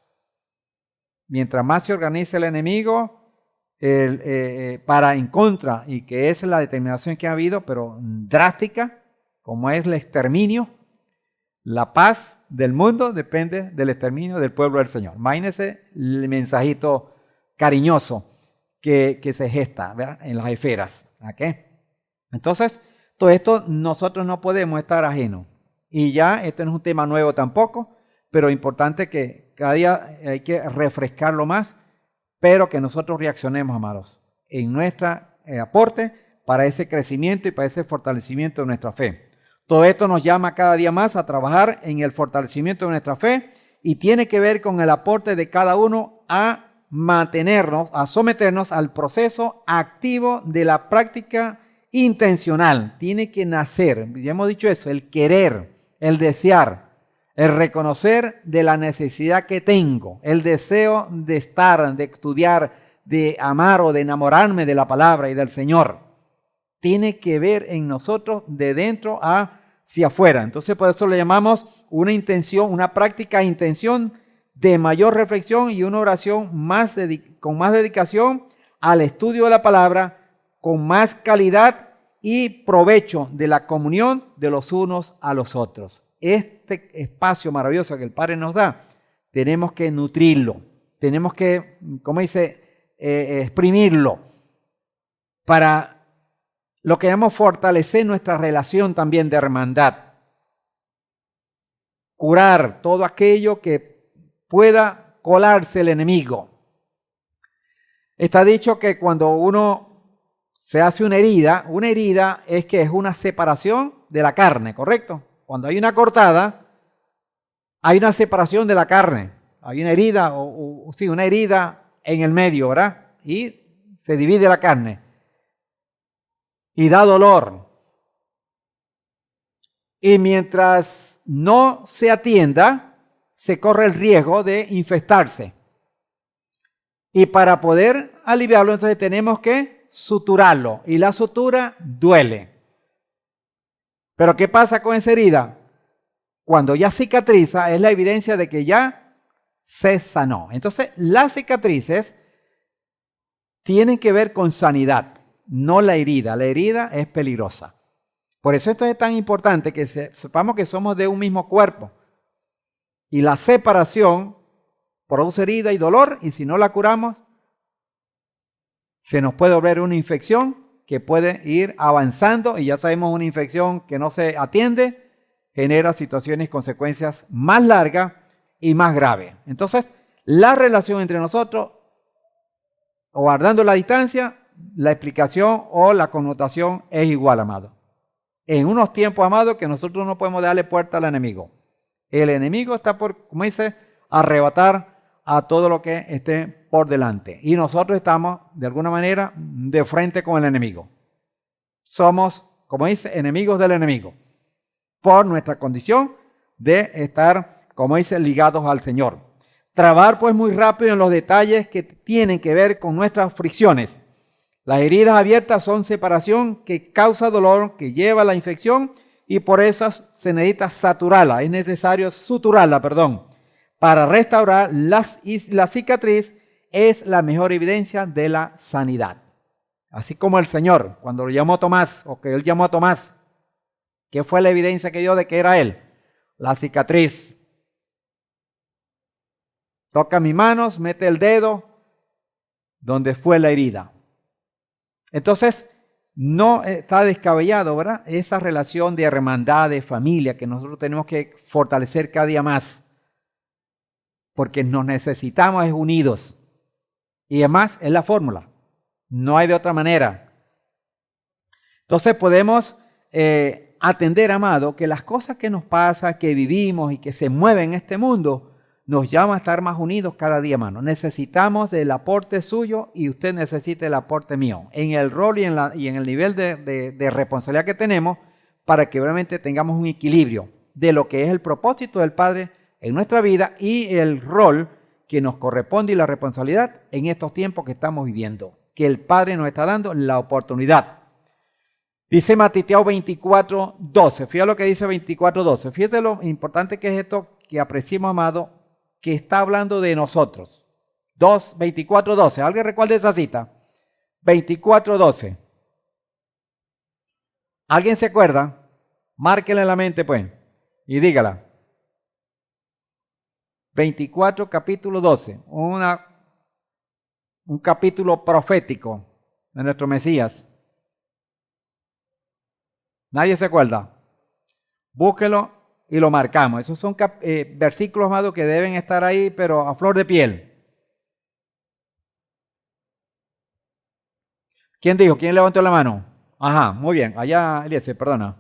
Mientras más se organiza el enemigo, para en contra, y que es la determinación que ha habido, pero drástica, como es el exterminio. La paz del mundo depende del exterminio del pueblo del Señor. Imagínense el mensajito cariñoso que se gesta, ¿verdad?, en las esferas. ¿Okay? Entonces, todo esto nosotros no podemos estar ajenos. Y ya, esto no es un tema nuevo tampoco, pero importante que cada día hay que refrescarlo más, pero que nosotros reaccionemos, amados, en nuestro aporte para ese crecimiento y para ese fortalecimiento de nuestra fe. Todo esto nos llama cada día más a trabajar en el fortalecimiento de nuestra fe y tiene que ver con el aporte de cada uno a mantenernos, a someternos al proceso activo de la práctica intencional. Tiene que nacer, ya hemos dicho eso, el querer, el desear, el reconocer de la necesidad que tengo, el deseo de estar, de estudiar, de amar o de enamorarme de la palabra y del Señor. Tiene que ver en nosotros de dentro hacia afuera. Entonces, por eso le llamamos una intención, una práctica intención de mayor reflexión y una oración con más dedicación al estudio de la palabra, con más calidad y provecho de la comunión de los unos a los otros. Este espacio maravilloso que el Padre nos da, tenemos que nutrirlo, tenemos que, como dice, exprimirlo para lo que llamamos fortalecer nuestra relación también de hermandad, curar todo aquello que pueda colarse el enemigo. Está dicho que cuando uno se hace una herida es que es una separación de la carne, ¿correcto? Cuando hay una cortada, hay una separación de la carne. Hay una herida, sí, una herida en el medio, ¿verdad? Y se divide la carne. Y da dolor. Y mientras no se atienda, se corre el riesgo de infectarse. Y para poder aliviarlo, entonces tenemos que suturarlo. Y la sutura duele. Pero ¿qué pasa con esa herida? Cuando ya cicatriza, es la evidencia de que ya se sanó. Entonces, las cicatrices tienen que ver con sanidad, no la herida. La herida es peligrosa. Por eso esto es tan importante que sepamos que somos de un mismo cuerpo. Y la separación produce herida y dolor, y si no la curamos, se nos puede volver una infección que puede ir avanzando, y ya sabemos, una infección que no se atiende genera situaciones y consecuencias más largas y más graves. Entonces, la relación entre nosotros, o guardando la distancia, la explicación o la connotación es igual, amado. En unos tiempos, amado, que nosotros no podemos darle puerta al enemigo. El enemigo está por, como dice, arrebatar a todo lo que esté por delante. Y nosotros estamos, de alguna manera, de frente con el enemigo. Somos, como dice, enemigos del enemigo. Por nuestra condición de estar, como dice, ligados al Señor. Trabajar pues muy rápido en los detalles que tienen que ver con nuestras fricciones. Las heridas abiertas son separación que causa dolor, que lleva a la infección, y por eso se necesita saturarla, es necesario suturarla, para restaurar la cicatriz. Es la mejor evidencia de la sanidad. Así como el Señor, cuando lo llamó Tomás, o que Él llamó a Tomás, ¿qué fue la evidencia que dio de que era Él? La cicatriz. Toca mis manos, mete el dedo donde fue la herida. Entonces, no está descabellado, ¿verdad?, esa relación de hermandad, de familia, que nosotros tenemos que fortalecer cada día más. Porque nos necesitamos unidos. Y además, es la fórmula. No hay de otra manera. Entonces, podemos atender, amado, que las cosas que nos pasan, que vivimos y que se mueven en este mundo, nos llama a estar más unidos cada día, hermano. Necesitamos del aporte suyo y usted necesita el aporte mío en el rol y en el nivel de responsabilidad que tenemos, para que realmente tengamos un equilibrio de lo que es el propósito del Padre en nuestra vida y el rol que nos corresponde y la responsabilidad en estos tiempos que estamos viviendo, que el Padre nos está dando la oportunidad. Dice Mateo 24:12. Fíjate lo que dice 24:12. Fíjate lo importante que es esto, que apreciemos, amado, que está hablando de nosotros. 24:12. ¿Alguien recuerda esa cita? 24:12. ¿Alguien se acuerda? Márquela en la mente, pues, y dígala. 24, capítulo 12. Un capítulo profético de nuestro Mesías. ¿Nadie se acuerda? Búsquelo y lo marcamos. Esos son versículos, amados, que deben estar ahí, pero a flor de piel. ¿Quién dijo? ¿Quién levantó la mano? Ajá, muy bien. Allá, Eliezer, perdona.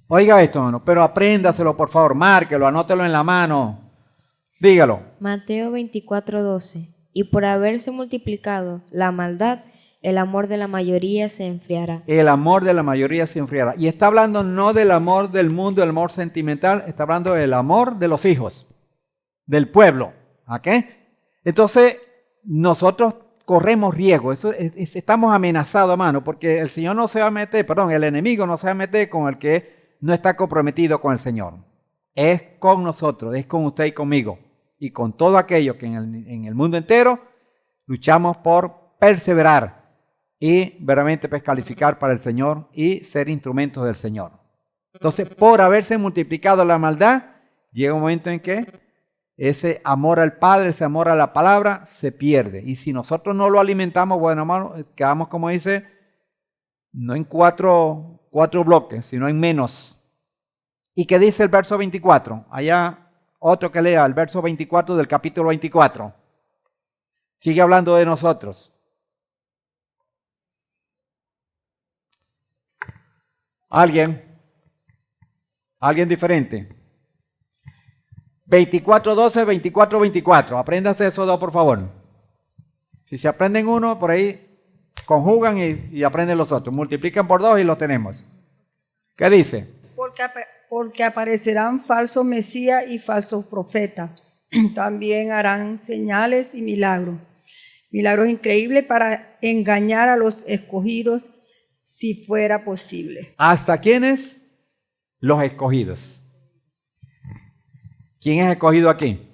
Oiga esto, hermano, pero apréndaselo, por favor, márquelo, anótelo en la mano. Dígalo. Mateo 24:12. Y por haberse multiplicado la maldad, el amor de la mayoría se enfriará. El amor de la mayoría se enfriará. Y está hablando no del amor del mundo, el amor sentimental, está hablando del amor de los hijos, del pueblo. ¿Ok? Entonces, nosotros corremos riesgo, estamos amenazados, hermano, porque el Señor no se va a meter, el enemigo no se va a meter con el que no está comprometido con el Señor. Es con nosotros, es con usted y conmigo, y con todo aquello que en el mundo entero luchamos por perseverar y verdaderamente pues, calificar para el Señor y ser instrumentos del Señor. Entonces, por haberse multiplicado la maldad, llega un momento en que ese amor al Padre, ese amor a la palabra se pierde. Y si nosotros no lo alimentamos, bueno, hermano, quedamos, como dice, no en cuatro bloques, sino en menos. ¿Y qué dice el verso 24? Allá otro que lea el verso 24 del capítulo 24. Sigue hablando de nosotros. ¿Alguien diferente? 24:12, 24:24. Apréndanse esos dos, por favor. Si se aprenden uno, por ahí conjugan y aprenden los otros. Multiplican por 2 y lo tenemos. ¿Qué dice? Porque aparecerán falsos mesías y falsos profetas. También harán señales y milagros. Milagros increíbles para engañar a los escogidos si fuera posible. ¿Hasta quiénes? Los escogidos. ¿Quién es escogido aquí?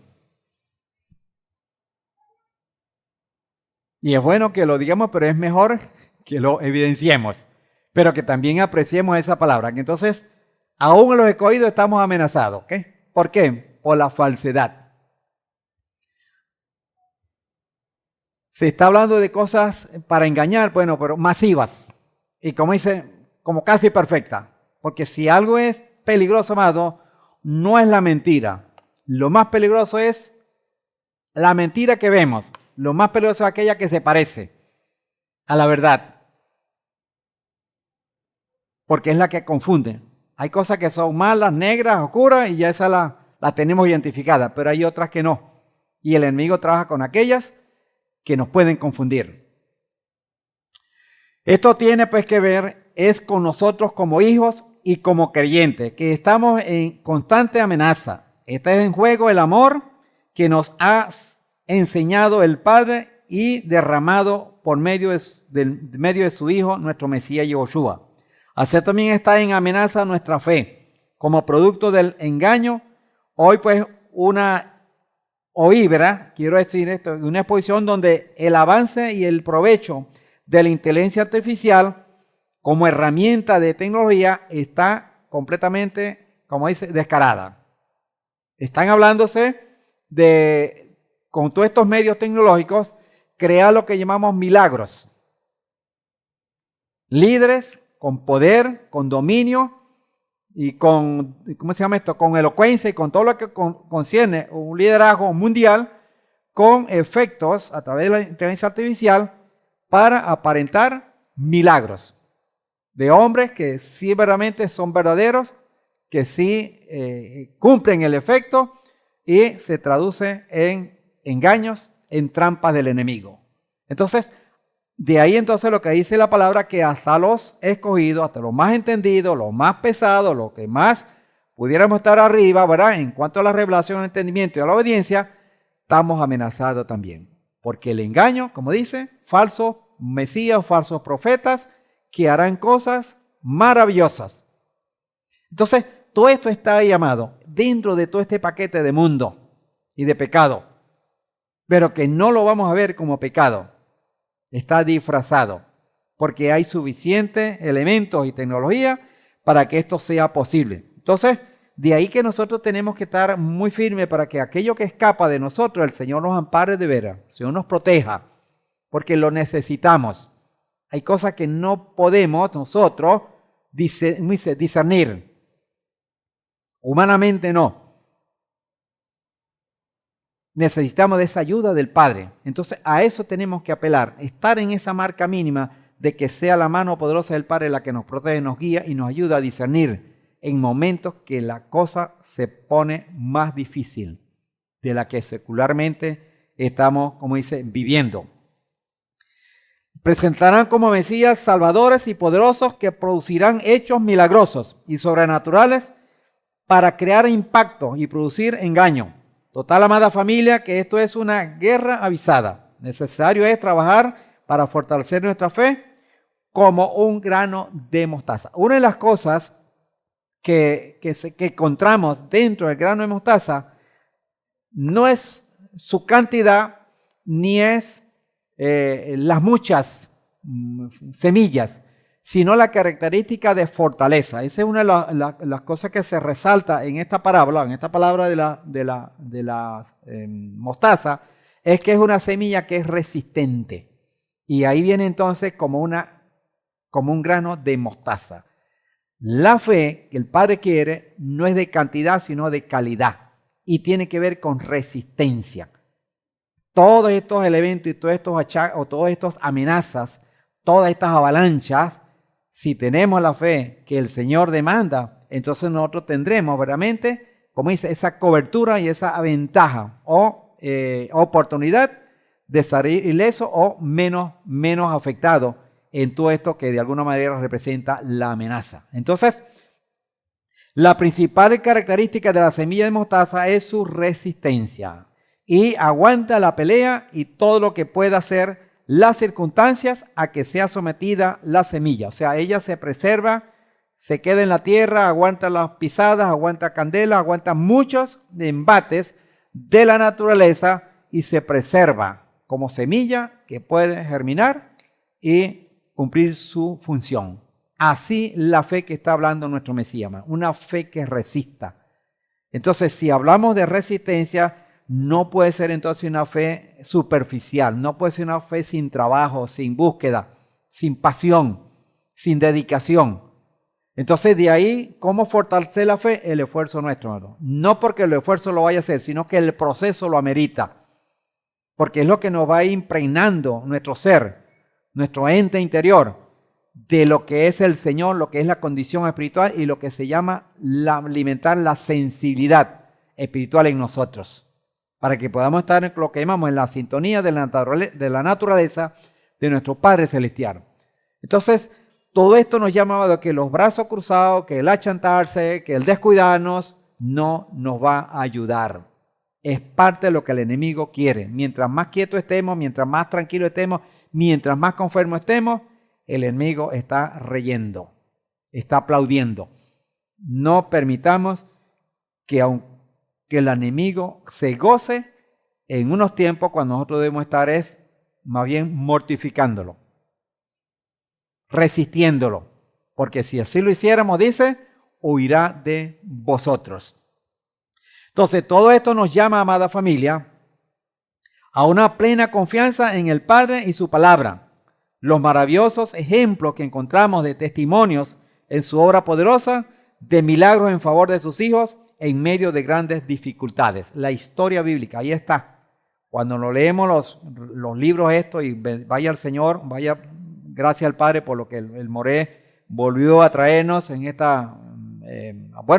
Y es bueno que lo digamos, pero es mejor que lo evidenciemos, pero que también apreciemos esa palabra. Que entonces, aún en los escogidos estamos amenazados. ¿Ok? ¿Por qué? Por la falsedad. Se está hablando de cosas para engañar, bueno, pero masivas. Y como dice, como casi perfecta. Porque si algo es peligroso, amado, no es la mentira. Lo más peligroso es la mentira que vemos. Lo más peligroso es aquella que se parece a la verdad. Porque es la que confunde. Hay cosas que son malas, negras, oscuras, y ya esa la tenemos identificada. Pero hay otras que no. Y el enemigo trabaja con aquellas que nos pueden confundir. Esto tiene pues que ver es con nosotros como hijos y como creyentes, que estamos en constante amenaza. Está en juego el amor que nos ha enseñado el Padre y derramado por medio de su Hijo, nuestro Mesías Yahushua. Así también está en amenaza nuestra fe. Como producto del engaño, hoy pues quiero decir esto, una exposición donde el avance y el provecho de la inteligencia artificial como herramienta de tecnología está completamente, como dice, descarada. Están hablándose de, con todos estos medios tecnológicos, crear lo que llamamos milagros. Líderes con poder, con dominio y con, ¿cómo se llama esto? Con elocuencia y con todo lo que concierne un liderazgo mundial con efectos a través de la inteligencia artificial para aparentar milagros de hombres que sí verdaderamente son verdaderos, que sí cumplen el efecto y se traduce en engaños, en trampas del enemigo. Entonces, de ahí entonces lo que dice la palabra, que hasta los escogidos, hasta los más entendidos, los más pesados, los que más pudiéramos estar arriba, ¿verdad? En cuanto a la revelación, el entendimiento y a la obediencia, estamos amenazados también. Porque el engaño, como dice, falsos mesías, falsos profetas, que harán cosas maravillosas. Entonces, todo esto está ahí, amado, dentro de todo este paquete de mundo y de pecado. pero que no lo vamos a ver como pecado. Está disfrazado, porque hay suficientes elementos y tecnología para que esto sea posible. Entonces, de ahí que nosotros tenemos que estar muy firmes para que aquello que escapa de nosotros, el Señor nos ampare de veras, el Señor nos proteja, porque lo necesitamos. Hay cosas que no podemos nosotros discernir. Humanamente no. Necesitamos de esa ayuda del Padre. Entonces a eso tenemos que apelar, estar en esa marca mínima de que sea la mano poderosa del Padre la que nos protege, nos guía y nos ayuda a discernir en momentos que la cosa se pone más difícil de la que secularmente estamos, como dice, viviendo. Presentarán como Mesías salvadores y poderosos que producirán hechos milagrosos y sobrenaturales para crear impacto y producir engaño. Total, amada familia, que esto es una guerra avisada. Necesario es trabajar para fortalecer nuestra fe como un grano de mostaza. Una de las cosas que encontramos dentro del grano de mostaza no es su cantidad ni es las muchas semillas, sino la característica de fortaleza. Esa es una de las cosas que se resalta en esta parábola, en esta palabra de la mostaza, es que es una semilla que es resistente. Y ahí viene entonces como un grano de mostaza. La fe que el Padre quiere no es de cantidad, sino de calidad. Y tiene que ver con resistencia. Todos estos elementos y todas estas amenazas, todas estas avalanchas, si tenemos la fe que el Señor demanda, entonces nosotros tendremos verdaderamente, como dice, esa cobertura y esa ventaja o oportunidad de salir ileso o menos afectado en todo esto que de alguna manera representa la amenaza. Entonces, la principal característica de la semilla de mostaza es su resistencia y aguanta la pelea y todo lo que pueda hacer las circunstancias a que sea sometida la semilla. O sea, ella se preserva, se queda en la tierra, aguanta las pisadas, aguanta candela, aguanta muchos embates de la naturaleza y se preserva como semilla que puede germinar y cumplir su función. Así la fe que está hablando nuestro Mesías, una fe que resista. Entonces, si hablamos de resistencia, no puede ser entonces una fe superficial, no puede ser una fe sin trabajo, sin búsqueda, sin pasión, sin dedicación. Entonces de ahí, ¿cómo fortalecer la fe? El esfuerzo nuestro, hermano. No porque el esfuerzo lo vaya a hacer, sino que el proceso lo amerita. Porque es lo que nos va impregnando nuestro ser, nuestro ente interior, de lo que es el Señor, lo que es la condición espiritual y lo que se llama alimentar la sensibilidad espiritual en nosotros. Para que podamos estar en lo que llamamos en la sintonía de la naturaleza de nuestro Padre Celestial. Entonces, todo esto nos llama a que los brazos cruzados, que el achantarse, que el descuidarnos, no nos va a ayudar. Es parte de lo que el enemigo quiere. Mientras más quietos estemos, mientras más tranquilos estemos, mientras más conformes estemos, el enemigo está reyendo, está aplaudiendo. No permitamos que el enemigo se goce en unos tiempos cuando nosotros debemos estar más bien mortificándolo, resistiéndolo, porque si así lo hiciéramos, dice, huirá de vosotros. Entonces, todo esto nos llama, amada familia, a una plena confianza en el Padre y su palabra. Los maravillosos ejemplos que encontramos de testimonios en su obra poderosa, de milagros en favor de sus hijos, en medio de grandes dificultades. La historia bíblica, ahí está. Cuando lo leemos los libros estos y vaya al Señor, vaya gracias al Padre por lo que el Moré volvió a traernos en esta,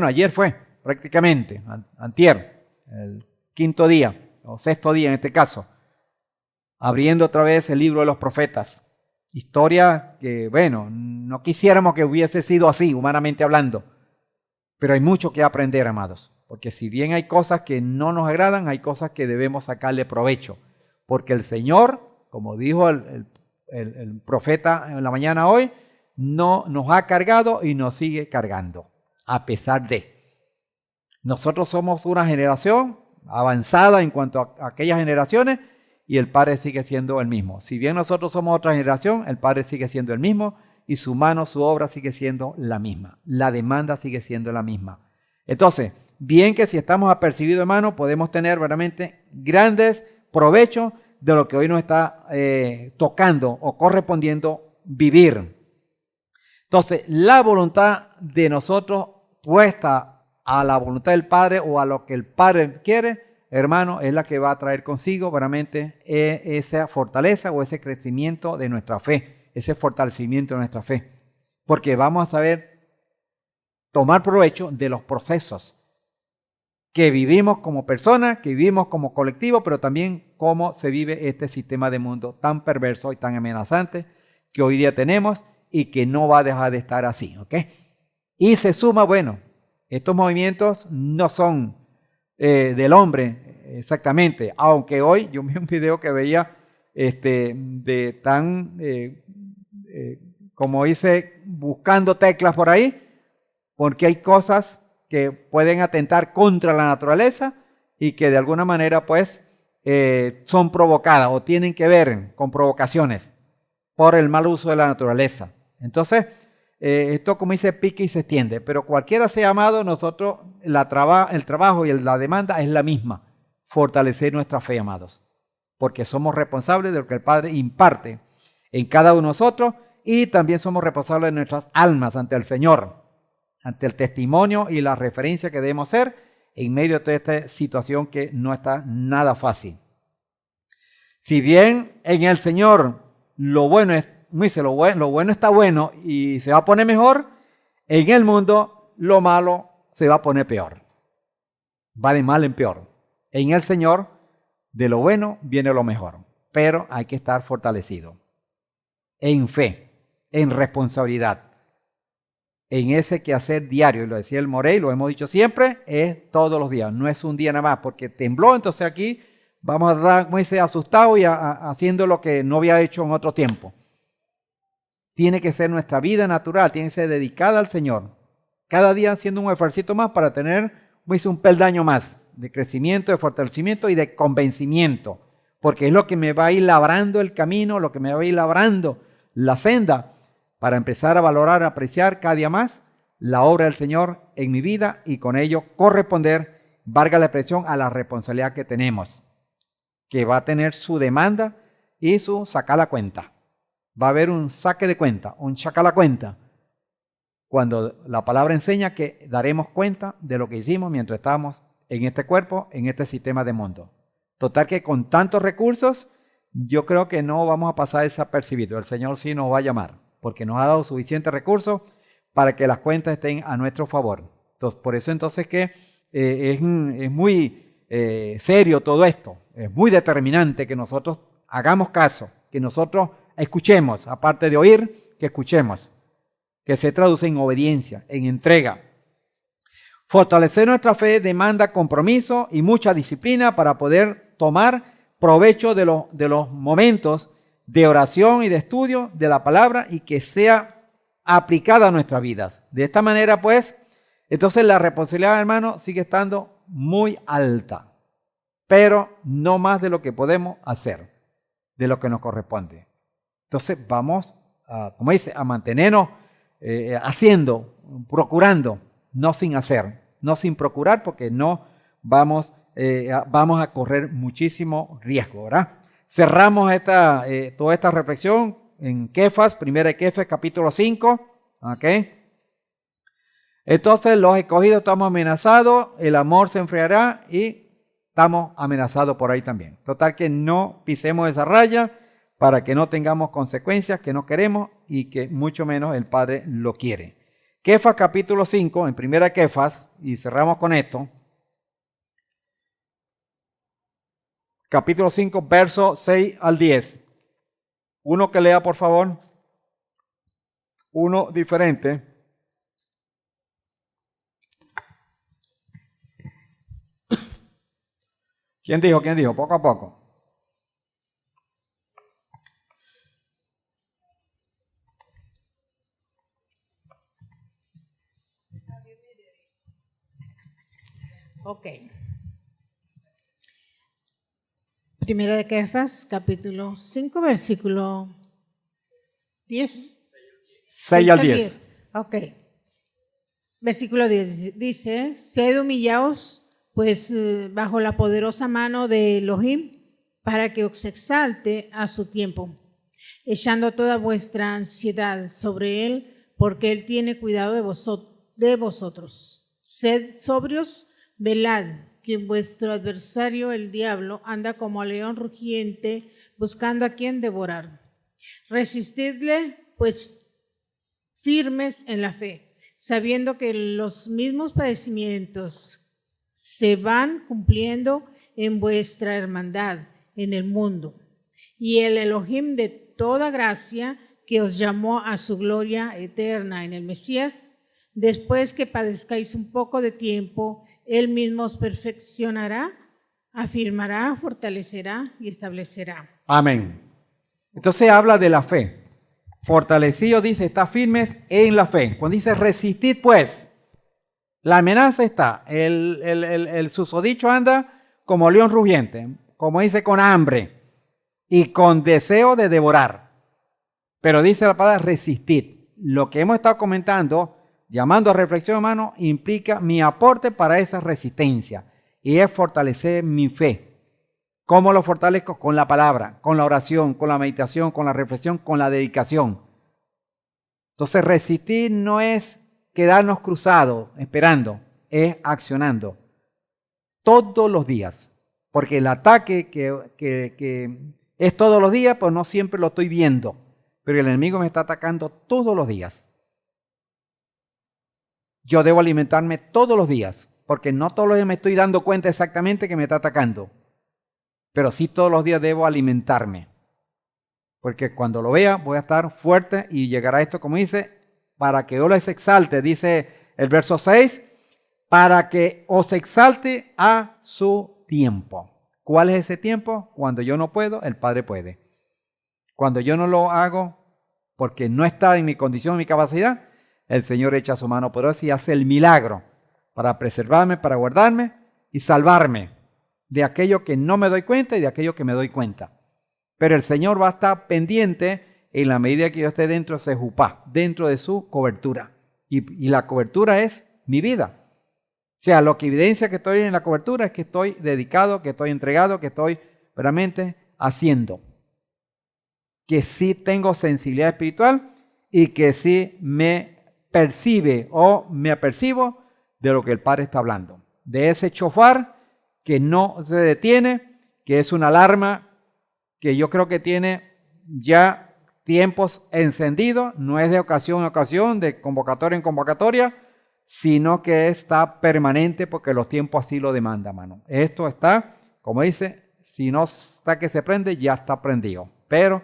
ayer fue prácticamente, antier, el quinto día, o sexto día en este caso, abriendo otra vez el libro de los profetas. Historia que, no quisiéramos que hubiese sido así, humanamente hablando. Pero hay mucho que aprender, amados, porque si bien hay cosas que no nos agradan, hay cosas que debemos sacarle provecho, porque el Señor, como dijo el profeta en la mañana hoy, no nos ha cargado y nos sigue cargando, a pesar de. Nosotros somos una generación avanzada en cuanto a aquellas generaciones y el Padre sigue siendo el mismo. Si bien nosotros somos otra generación, el Padre sigue siendo el mismo y su mano, su obra sigue siendo la misma. La demanda sigue siendo la misma. Entonces, bien que si estamos apercibidos, hermano, podemos tener realmente grandes provechos de lo que hoy nos está tocando o correspondiendo vivir. Entonces, la voluntad de nosotros puesta a la voluntad del Padre o a lo que el Padre quiere, hermano, es la que va a traer consigo realmente esa fortaleza o ese crecimiento de nuestra fe, ese fortalecimiento de nuestra fe. Porque vamos a saber tomar provecho de los procesos que vivimos como personas, que vivimos como colectivo, pero también cómo se vive este sistema de mundo tan perverso y tan amenazante que hoy día tenemos y que no va a dejar de estar así, ¿ok? Y se suma, bueno, estos movimientos no son del hombre exactamente, aunque hoy yo vi un video que veía de tan, como dice, buscando teclas por ahí, porque hay cosas que pueden atentar contra la naturaleza y que de alguna manera pues son provocadas o tienen que ver con provocaciones por el mal uso de la naturaleza. Entonces, esto como dice pique y se extiende, pero cualquiera sea amado, nosotros el trabajo y la demanda es la misma, fortalecer nuestra fe, amados, porque somos responsables de lo que el Padre imparte en cada uno de nosotros y también somos responsables de nuestras almas ante el Señor, ante el testimonio y la referencia que debemos ser en medio de toda esta situación que no está nada fácil. Si bien en el Señor lo bueno es, dice, lo bueno está bueno y se va a poner mejor, en el mundo lo malo se va a poner peor. Va de mal en peor. En el Señor, de lo bueno viene lo mejor, pero hay que estar fortalecido en fe, en responsabilidad, en ese quehacer diario, y lo decía el Morey, lo hemos dicho siempre, es todos los días, no es un día nada más, porque tembló, entonces aquí vamos a dar, como dice, asustado y haciendo lo que no había hecho en otro tiempo. Tiene que ser nuestra vida natural, tiene que ser dedicada al Señor, cada día haciendo un esfuerzo más para tener, como dice, un peldaño más de crecimiento, de fortalecimiento y de convencimiento, porque es lo que me va a ir labrando el camino, lo que me va a ir labrando la senda, para empezar a valorar, a apreciar cada día más la obra del Señor en mi vida y con ello corresponder, valga la expresión, a la responsabilidad que tenemos, que va a tener su demanda y su sacar la cuenta. Va a haber un saque de cuenta, un saca la cuenta, cuando la palabra enseña que daremos cuenta de lo que hicimos mientras estábamos en este cuerpo, en este sistema de mundo. Total que con tantos recursos, yo creo que no vamos a pasar desapercibido. El Señor sí nos va a llamar, porque nos ha dado suficientes recursos para que las cuentas estén a nuestro favor. Entonces, por eso entonces que es muy serio todo esto, es muy determinante que nosotros hagamos caso, que nosotros escuchemos, aparte de oír, que escuchemos, que se traduce en obediencia, en entrega. Fortalecer nuestra fe demanda compromiso y mucha disciplina para poder tomar provecho de los momentos de oración y de estudio de la palabra y que sea aplicada a nuestras vidas. De esta manera, pues, entonces la responsabilidad, hermano, sigue estando muy alta, pero no más de lo que podemos hacer, de lo que nos corresponde. Entonces vamos, como dice, a mantenernos haciendo, procurando, no sin hacer, no sin procurar, porque no vamos a correr muchísimo riesgo, ¿verdad? Cerramos toda esta reflexión en Kefas, primera de Kefas, capítulo 5, ¿ok? Entonces los escogidos estamos amenazados, el amor se enfriará y estamos amenazados por ahí también. Total que no pisemos esa raya para que no tengamos consecuencias que no queremos y que mucho menos el Padre lo quiere. Kefas capítulo 5, en primera Kefas, y cerramos con esto. Capítulo 5, versos 6 al 10. Uno que lea, por favor. Uno diferente. ¿Quién dijo? ¿Quién dijo? Poco a poco. Ok. Primera de Kefas, capítulo 5, versículo 10. 6 al 10. Ok. Versículo 10 dice, sed humillaos, pues bajo la poderosa mano de Elohim, para que os exalte a su tiempo, echando toda vuestra ansiedad sobre él, porque él tiene cuidado de vosotros. Sed sobrios, velad, que vuestro adversario, el diablo, anda como león rugiente, buscando a quien devorar. Resistidle, pues, firmes en la fe, sabiendo que los mismos padecimientos se van cumpliendo en vuestra hermandad en el mundo. Y el Elohim de toda gracia, que os llamó a su gloria eterna en el Mesías, después que padezcáis un poco de tiempo, él mismo os perfeccionará, afirmará, fortalecerá y establecerá. Amén. Entonces habla de la fe. Fortalecido, dice, está firmes en la fe. Cuando dice resistid, pues, la amenaza está. El susodicho anda como león rugiente, como dice, con hambre y con deseo de devorar. Pero dice la palabra resistid. Lo que hemos estado comentando, llamando a reflexión, hermano, implica mi aporte para esa resistencia y es fortalecer mi fe. ¿Cómo lo fortalezco? Con la palabra, con la oración, con la meditación, con la reflexión, con la dedicación. Entonces resistir no es quedarnos cruzados esperando, es accionando todos los días. Porque el ataque que es todos los días, pues no siempre lo estoy viendo. Pero el enemigo me está atacando todos los días. Yo debo alimentarme todos los días, porque no todos los días me estoy dando cuenta exactamente que me está atacando. Pero sí todos los días debo alimentarme. Porque cuando lo vea voy a estar fuerte y llegará esto, como dice, para que yo les exalte, dice el verso 6, para que os exalte a su tiempo. ¿Cuál es ese tiempo? Cuando yo no puedo, el Padre puede. Cuando yo no lo hago porque no está en mi condición, en mi capacidad, el Señor echa su mano poderosa y hace el milagro para preservarme, para guardarme y salvarme de aquello que no me doy cuenta y de aquello que me doy cuenta. Pero el Señor va a estar pendiente en la medida que yo esté dentro de Sejupá, dentro de su cobertura. Y la cobertura es mi vida. O sea, lo que evidencia que estoy en la cobertura es que estoy dedicado, que estoy entregado, que estoy realmente haciendo. Que sí tengo sensibilidad espiritual y que sí me percibe o me apercibo de lo que el Padre está hablando. De ese chofar que no se detiene, que es una alarma que yo creo que tiene ya tiempos encendidos, no es de ocasión en ocasión, de convocatoria en convocatoria, sino que está permanente porque los tiempos así lo demandan, hermano. Esto está, como dice, si no está que se prende, ya está prendido. Pero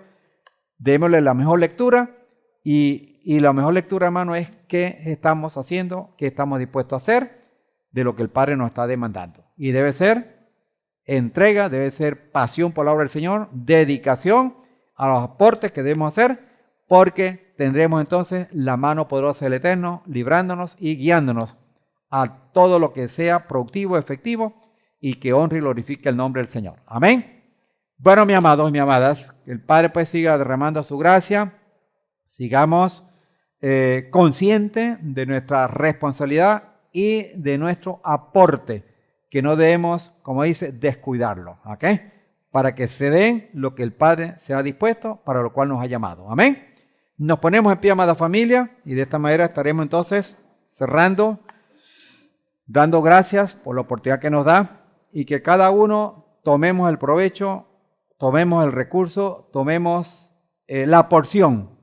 démosle la mejor lectura y la mejor lectura, hermano, es qué estamos haciendo, qué estamos dispuestos a hacer de lo que el Padre nos está demandando. Y debe ser entrega, debe ser pasión por la obra del Señor, dedicación a los aportes que debemos hacer, porque tendremos entonces la mano poderosa del Eterno, librándonos y guiándonos a todo lo que sea productivo, efectivo y que honre y glorifique el nombre del Señor. Amén. Bueno, mis amados y mis amadas, que el Padre pues siga derramando su gracia, sigamos conscientes de nuestra responsabilidad y de nuestro aporte, que no debemos, como dice, descuidarlo, ¿ok? Para que se den lo que el Padre se ha dispuesto, para lo cual nos ha llamado. Amén. Nos ponemos en pie, amada familia, y de esta manera estaremos entonces cerrando, dando gracias por la oportunidad que nos da y que cada uno tomemos el provecho, tomemos el recurso, tomemos la porción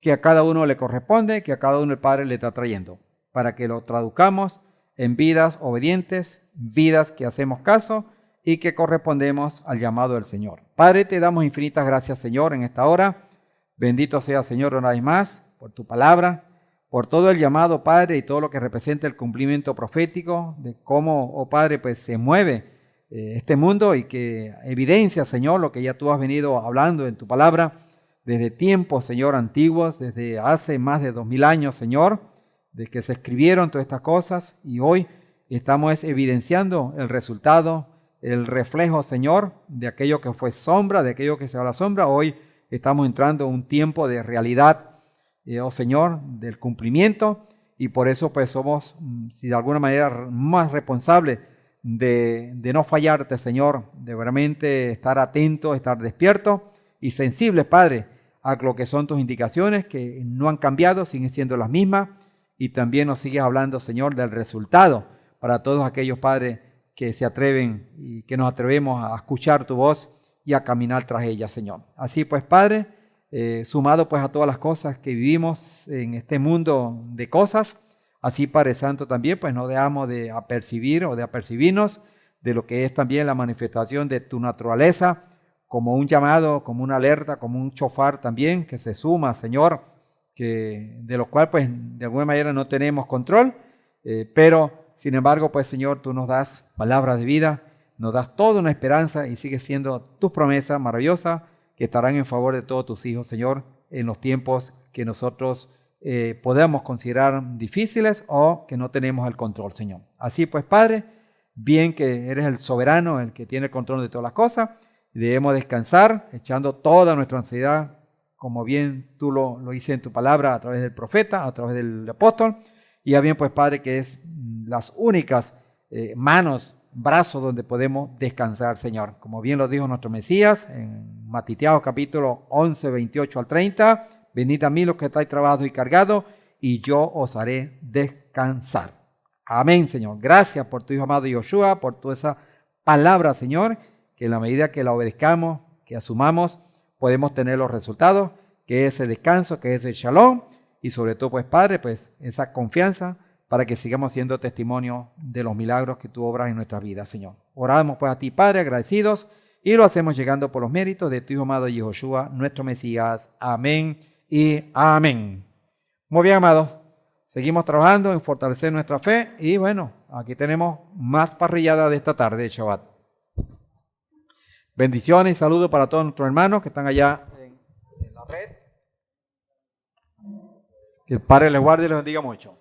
que a cada uno le corresponde, que a cada uno el Padre le está trayendo, para que lo traduzcamos en vidas obedientes, vidas que hacemos caso y que correspondemos al llamado del Señor. Padre, te damos infinitas gracias, Señor, en esta hora. Bendito sea, Señor, una vez más, por tu palabra, por todo el llamado, Padre, y todo lo que representa el cumplimiento profético, de cómo, oh Padre, pues se mueve este mundo y que evidencia, Señor, lo que ya tú has venido hablando en tu palabra desde tiempos, Señor, antiguos, desde hace más de 2000 años, Señor, de que se escribieron todas estas cosas y hoy estamos evidenciando el resultado el reflejo, Señor, de aquello que fue sombra, de aquello que será la sombra. Hoy estamos entrando en un tiempo de realidad, oh Señor, del cumplimiento, y por eso pues somos, si de alguna manera, más responsables de no fallarte, Señor, de realmente estar atentos, estar despiertos y sensibles, Padre, a lo que son tus indicaciones, que no han cambiado, siguen siendo las mismas, y también nos sigues hablando, Señor, del resultado para todos aquellos, Padre, que se atreven y que nos atrevemos a escuchar tu voz y a caminar tras ella, Señor. Así pues, Padre, sumado pues a todas las cosas que vivimos en este mundo de cosas, así, Padre Santo, también pues no dejamos de apercibir o de apercibirnos de lo que es también la manifestación de tu naturaleza, como un llamado, como una alerta, como un chofar también que se suma, Señor, de lo cual pues de alguna manera no tenemos control, pero sin embargo pues Señor, tú nos das palabras de vida, nos das toda una esperanza y sigue siendo tus promesas maravillosas que estarán en favor de todos tus hijos, Señor, en los tiempos que nosotros podemos considerar difíciles o que no tenemos el control, Señor. Así pues, Padre, bien que eres el soberano, el que tiene el control de todas las cosas, debemos descansar echando toda nuestra ansiedad, como bien tú lo dices en tu palabra a través del profeta, a través del apóstol, y ya bien pues, Padre, que es las únicas manos, brazos donde podemos descansar, Señor. Como bien lo dijo nuestro Mesías en Matitiao capítulo 11, 28 al 30, venid a mí los que estáis trabajados y cargados, y yo os haré descansar. Amén, Señor. Gracias por tu Hijo amado Yoshua, por toda esa palabra, Señor, que en la medida que la obedezcamos, que asumamos, podemos tener los resultados, que es ese descanso, que es el shalom, y sobre todo, pues, Padre, pues, esa confianza para que sigamos siendo testimonio de los milagros que tú obras en nuestras vidas, Señor. Oramos pues a ti, Padre, agradecidos, y lo hacemos llegando por los méritos de tu Hijo amado Yehoshua, nuestro Mesías. Amén y amén. Muy bien, amados. Seguimos trabajando en fortalecer nuestra fe, y bueno, aquí tenemos más parrillada de esta tarde de Shabbat. Bendiciones y saludos para todos nuestros hermanos que están allá en la red. Que el Padre les guarde y les bendiga mucho.